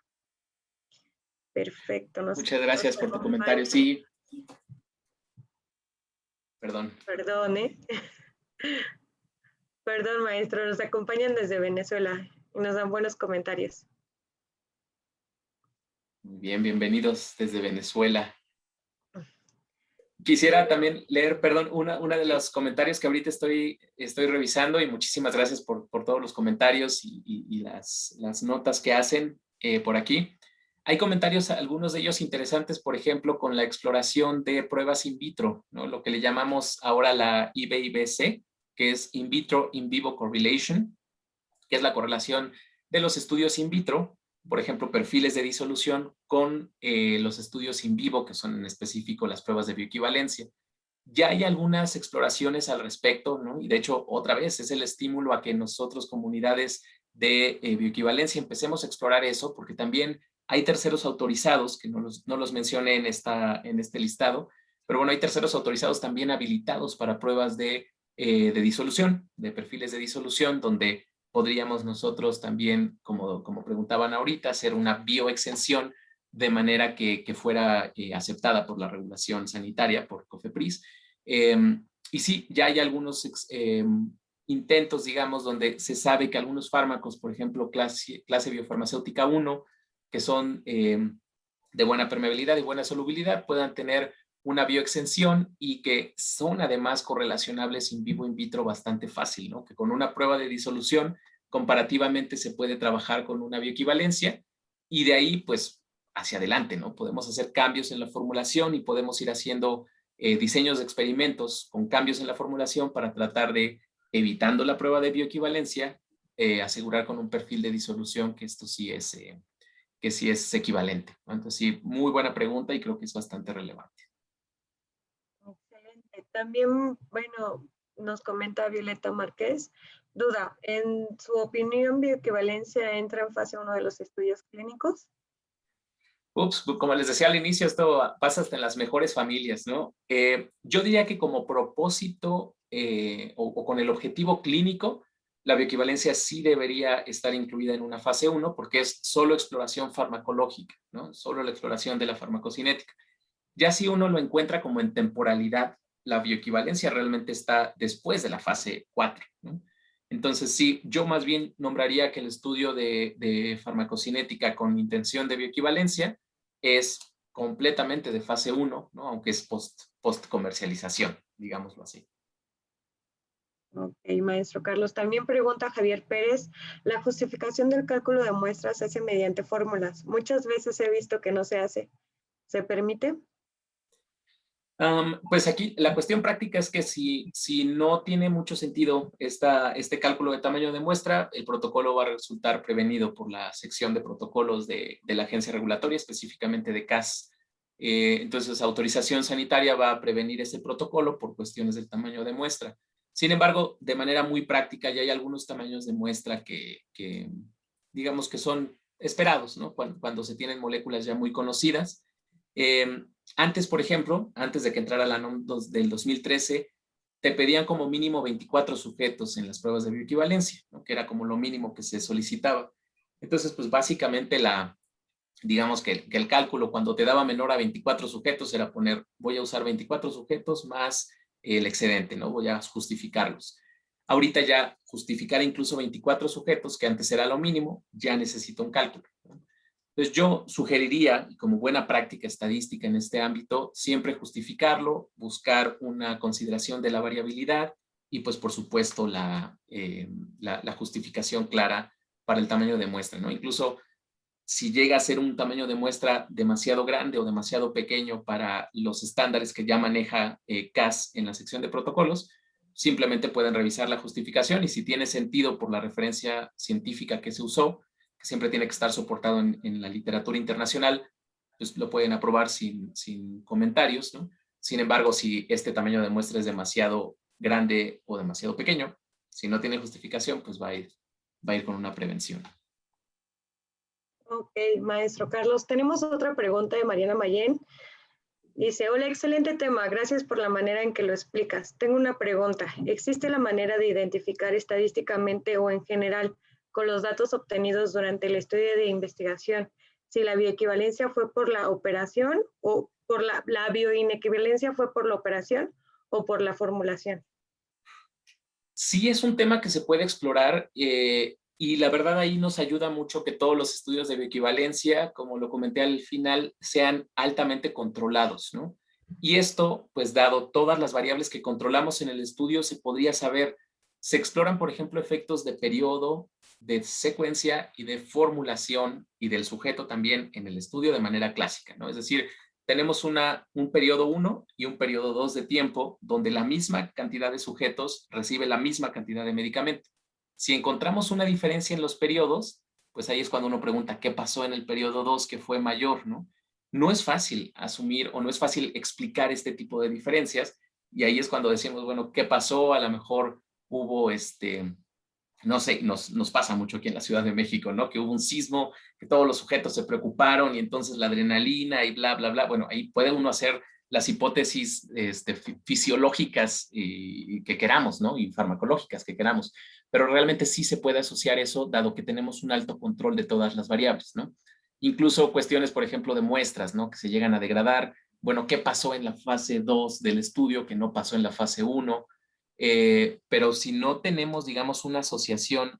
Speaker 1: Perfecto.
Speaker 2: Muchas gracias por tu comentario. Sí. Perdón.
Speaker 1: Perdón, Perdón, maestro. Nos acompañan desde Venezuela y nos dan buenos comentarios.
Speaker 2: Muy bien, bienvenidos desde Venezuela. Quisiera también leer, perdón, una de los comentarios que ahorita estoy revisando y muchísimas gracias por todos los comentarios y las notas que hacen por aquí. Hay comentarios, algunos de ellos interesantes, por ejemplo, con la exploración de pruebas in vitro, ¿no? Lo que le llamamos ahora la IBIBC, que es In Vitro In Vivo Correlation, que es la correlación de los estudios in vitro, por ejemplo, perfiles de disolución con los estudios in vivo, que son en específico las pruebas de bioequivalencia. Ya hay algunas exploraciones al respecto, ¿no? Y de hecho, otra vez, es el estímulo a que nosotros, comunidades de bioequivalencia, empecemos a explorar eso, porque también hay terceros autorizados, que no los mencioné en este listado, pero bueno, hay terceros autorizados también habilitados para pruebas de disolución, de perfiles de disolución, donde podríamos nosotros también, como preguntaban ahorita, hacer una bioexención de manera que fuera aceptada por la regulación sanitaria, por COFEPRIS. Y sí, ya hay algunos intentos, digamos, donde se sabe que algunos fármacos, por ejemplo, clase biofarmacéutica 1, que son de buena permeabilidad y buena solubilidad puedan tener una bioexención y que son además correlacionables in vivo in vitro bastante fácil, ¿no? Que con una prueba de disolución comparativamente se puede trabajar con una bioequivalencia y de ahí pues hacia adelante, ¿no? Podemos hacer cambios en la formulación y podemos ir haciendo diseños de experimentos con cambios en la formulación para tratar de, evitando la prueba de bioequivalencia, asegurar con un perfil de disolución que esto que sí es equivalente, ¿no? Entonces sí, muy buena pregunta y creo que es bastante relevante.
Speaker 1: Excelente. También, bueno, nos comenta Violeta Márquez, duda, ¿en su opinión bioequivalencia entra en fase 1 de los estudios clínicos?
Speaker 2: Ups, como les decía al inicio, esto pasa hasta en las mejores familias, ¿no? Yo diría que como propósito o con el objetivo clínico, la bioequivalencia sí debería estar incluida en una fase 1 porque es solo exploración farmacológica, ¿no? Solo la exploración de la farmacocinética. Ya si uno lo encuentra como en temporalidad, la bioequivalencia realmente está después de la fase 4, ¿no? Entonces, sí, yo más bien nombraría que el estudio de farmacocinética con intención de bioequivalencia es completamente de fase 1, ¿no? Aunque es post comercialización, digámoslo así.
Speaker 1: Ok, maestro Carlos. También pregunta Javier Pérez, la justificación del cálculo de muestras se hace mediante fórmulas. Muchas veces he visto que no se hace. ¿Se permite?
Speaker 2: Pues aquí la cuestión práctica es que si no tiene mucho sentido este cálculo de tamaño de muestra, el protocolo va a resultar prevenido por la sección de protocolos de la agencia regulatoria, específicamente de CAS. Entonces, autorización sanitaria va a prevenir ese protocolo por cuestiones del tamaño de muestra. Sin embargo, de manera muy práctica, ya hay algunos tamaños de muestra que digamos que son esperados, ¿no? Cuando se tienen moléculas ya muy conocidas. Antes, por ejemplo, antes de que entrara la NOM del 2013, te pedían como mínimo 24 sujetos en las pruebas de bioequivalencia, ¿no? Que era como lo mínimo que se solicitaba. Entonces, pues básicamente digamos que el cálculo cuando te daba menor a 24 sujetos era poner, voy a usar 24 sujetos más el excedente, ¿no? Voy a justificarlos. Ahorita ya justificar incluso 24 sujetos, que antes era lo mínimo, ya necesita un cálculo, ¿no? Entonces yo sugeriría, como buena práctica estadística en este ámbito, siempre justificarlo, buscar una consideración de la variabilidad y pues por supuesto la justificación clara para el tamaño de muestra, ¿no? Incluso si llega a ser un tamaño de muestra demasiado grande o demasiado pequeño para los estándares que ya maneja CAS en la sección de protocolos, simplemente pueden revisar la justificación y si tiene sentido por la referencia científica que se usó, que siempre tiene que estar soportado en la literatura internacional, pues lo pueden aprobar sin comentarios, ¿no? Sin embargo, si este tamaño de muestra es demasiado grande o demasiado pequeño, si no tiene justificación, pues va a ir con una prevención.
Speaker 1: Ok, maestro Carlos. Tenemos otra pregunta de Mariana Mayén. Dice, hola, excelente tema. Gracias por la manera en que lo explicas. Tengo una pregunta. ¿Existe la manera de identificar estadísticamente o en general con los datos obtenidos durante el estudio de investigación si la bioequivalencia fue por la operación o por la bioinequivalencia fue por la operación o por la formulación?
Speaker 2: Sí es un tema que se puede explorar y la verdad ahí nos ayuda mucho que todos los estudios de bioequivalencia, como lo comenté al final, sean altamente controlados, ¿no? Y esto, pues dado todas las variables que controlamos en el estudio, se podría saber, se exploran, por ejemplo, efectos de periodo, de secuencia y de formulación y del sujeto también en el estudio de manera clásica, ¿no? Es decir, tenemos un periodo 1 y un periodo 2 de tiempo donde la misma cantidad de sujetos recibe la misma cantidad de medicamento. Si encontramos una diferencia en los periodos, pues ahí es cuando uno pregunta qué pasó en el periodo 2 que fue mayor, ¿no? No es fácil asumir o no es fácil explicar este tipo de diferencias y ahí es cuando decimos, bueno, ¿qué pasó? A lo mejor hubo no sé, nos pasa mucho aquí en la Ciudad de México, ¿no? Que hubo un sismo, que todos los sujetos se preocuparon y entonces la adrenalina y bla, bla, bla. Bueno, ahí puede uno hacer las hipótesis fisiológicas y que queramos, ¿no? Y farmacológicas que queramos. Pero realmente sí se puede asociar eso, dado que tenemos un alto control de todas las variables, ¿no? Incluso cuestiones, por ejemplo, de muestras, ¿no? Que se llegan a degradar. Bueno, ¿qué pasó en la fase 2 del estudio que no pasó en la fase 1? Pero si no tenemos, digamos, una asociación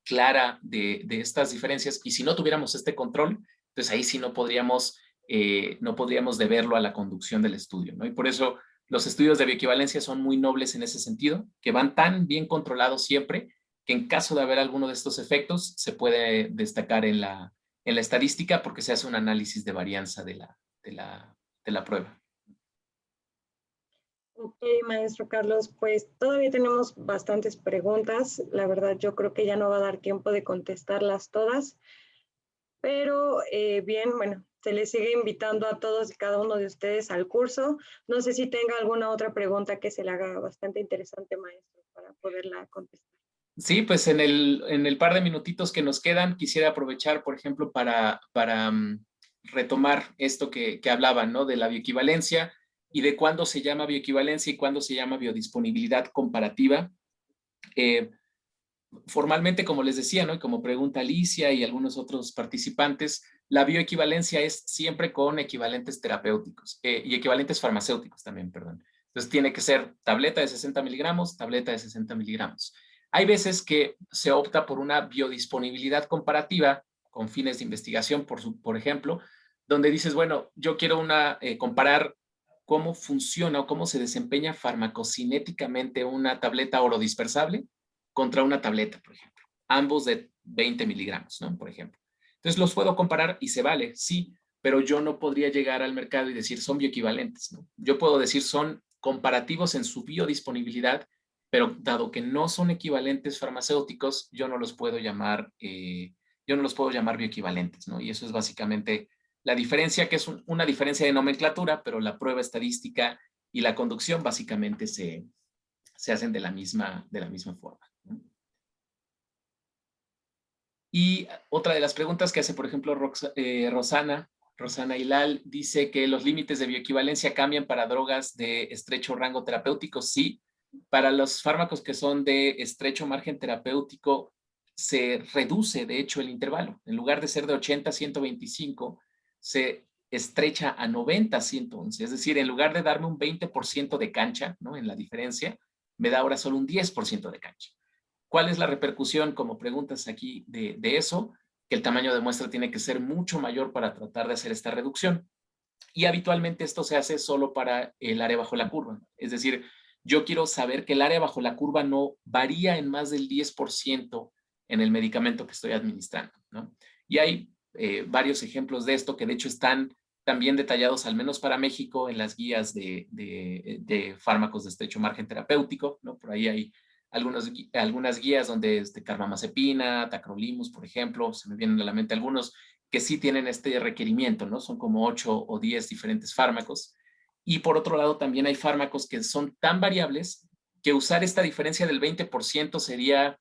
Speaker 2: clara de estas diferencias y si no tuviéramos este control, pues ahí sí no podríamos no podríamos deberlo a la conducción del estudio, ¿no? Y por eso los estudios de bioequivalencia son muy nobles en ese sentido, que van tan bien controlados siempre, que en caso de haber alguno de estos efectos, se puede destacar en la estadística porque se hace un análisis de varianza de la prueba.
Speaker 1: Ok, maestro Carlos, pues todavía tenemos bastantes preguntas. La verdad, yo creo que ya no va a dar tiempo de contestarlas todas, pero bien, bueno, se les sigue invitando a todos y cada uno de ustedes al curso. No sé si tenga alguna otra pregunta que se le haga bastante interesante, maestro, para poderla contestar.
Speaker 2: Sí, pues en el par de minutitos que nos quedan, quisiera aprovechar, por ejemplo, para retomar esto que hablaban, ¿no? De la bioequivalencia y de cuándo se llama bioequivalencia y cuándo se llama biodisponibilidad comparativa. Formalmente, como les decía, ¿no? Y como pregunta Alicia y algunos otros participantes, la bioequivalencia es siempre con equivalentes terapéuticos y equivalentes farmacéuticos también, perdón. Entonces tiene que ser tableta de 60 miligramos, tableta de 60 miligramos. Hay veces que se opta por una biodisponibilidad comparativa con fines de investigación, por ejemplo, donde dices, bueno, yo quiero comparar cómo funciona o cómo se desempeña farmacocinéticamente una tableta orodispersable contra una tableta, por ejemplo. Ambos de 20 miligramos, ¿no? Por ejemplo. Entonces los puedo comparar y se vale, sí, pero yo no podría llegar al mercado y decir son bioequivalentes, ¿no? Yo puedo decir son comparativos en su biodisponibilidad, pero dado que no son equivalentes farmacéuticos, yo no los puedo llamar bioequivalentes, ¿no? Y eso es básicamente la diferencia, que es una diferencia de nomenclatura, pero la prueba estadística y la conducción básicamente se hacen de la misma forma. Y otra de las preguntas que hace, por ejemplo, Rosana Hilal, dice que los límites de bioequivalencia cambian para drogas de estrecho rango terapéutico. Sí, para los fármacos que son de estrecho margen terapéutico se reduce, de hecho, el intervalo. En lugar de ser de 80 a 125, se estrecha a 90 a 111. Es decir, en lugar de darme un 20% de cancha, ¿no? En la diferencia, me da ahora solo un 10% de cancha. ¿Cuál es la repercusión, como preguntas aquí, de eso? Que el tamaño de muestra tiene que ser mucho mayor para tratar de hacer esta reducción. Y habitualmente esto se hace solo para el área bajo la curva. Es decir, yo quiero saber que el área bajo la curva no varía en más del 10% en el medicamento que estoy administrando, ¿no? Y hay varios ejemplos de esto que de hecho están también detallados, al menos para México, en las guías de fármacos de estrecho margen terapéutico, ¿no? Por ahí hay algunas guías donde carbamazepina, tacrolimus, por ejemplo, se me vienen a la mente algunos que sí tienen este requerimiento, ¿no? Son como 8 o 10 diferentes fármacos. Y por otro lado, también hay fármacos que son tan variables que usar esta diferencia del 20% sería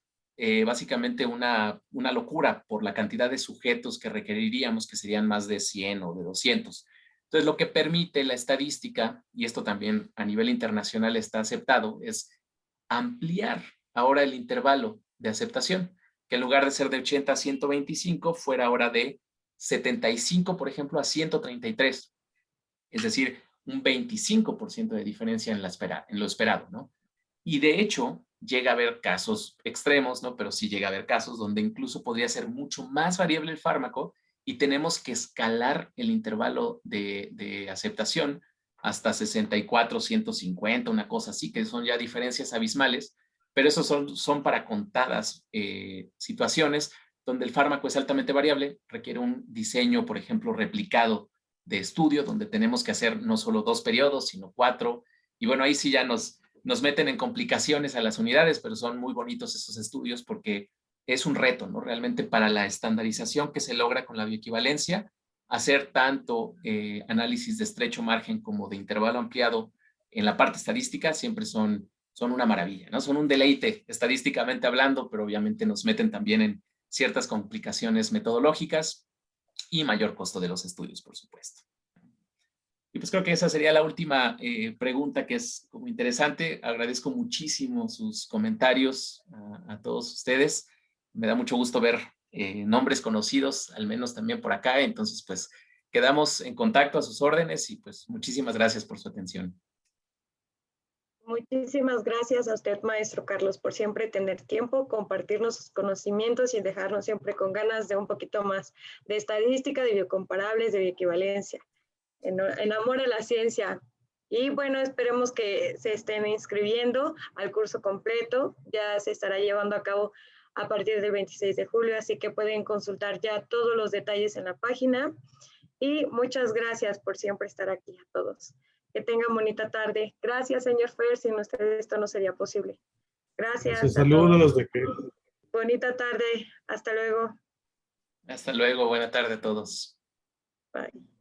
Speaker 2: básicamente una locura por la cantidad de sujetos que requeriríamos, que serían más de 100 o de 200. Entonces, lo que permite la estadística, y esto también a nivel internacional está aceptado, es ampliar ahora el intervalo de aceptación, que en lugar de ser de 80 a 125, fuera ahora de 75, por ejemplo, a 133. Es decir, un 25% de diferencia en lo esperado, ¿no? Y de hecho, llega a haber casos extremos, ¿no? Pero sí llega a haber casos donde incluso podría ser mucho más variable el fármaco y tenemos que escalar el intervalo de aceptación hasta 64, 150, una cosa así, que son ya diferencias abismales, pero esos son para contadas situaciones donde el fármaco es altamente variable, requiere un diseño, por ejemplo, replicado de estudio, donde tenemos que hacer no solo 2 periodos, sino 4, y bueno, ahí sí ya nos meten en complicaciones a las unidades, pero son muy bonitos esos estudios porque es un reto, ¿no? Realmente para la estandarización que se logra con la bioequivalencia, hacer tanto análisis de estrecho margen como de intervalo ampliado en la parte estadística siempre son una maravilla, ¿no? Son un deleite estadísticamente hablando, pero obviamente nos meten también en ciertas complicaciones metodológicas y mayor costo de los estudios, por supuesto. Y pues creo que esa sería la última pregunta, que es como interesante. Agradezco muchísimo sus comentarios a todos ustedes. Me da mucho gusto ver nombres conocidos, al menos también por acá. Entonces, pues quedamos en contacto a sus órdenes y pues muchísimas gracias por su atención.
Speaker 1: Muchísimas gracias a usted, maestro Carlos, por siempre tener tiempo, compartirnos sus conocimientos y dejarnos siempre con ganas de un poquito más de estadística, de biocomparables, de bioequivalencia. en amor a la ciencia. Y bueno, esperemos que se estén inscribiendo al curso completo. Ya se estará llevando a cabo a partir del 26 de julio, así que pueden consultar ya todos los detalles en la página. Y muchas gracias por siempre estar aquí a todos. Que tengan bonita tarde. Gracias, señor Fer, sin ustedes esto no sería posible. Gracias.
Speaker 3: Saludos de que...
Speaker 1: Bonita tarde. Hasta luego.
Speaker 2: Hasta luego. Buena tarde a todos.
Speaker 1: Bye.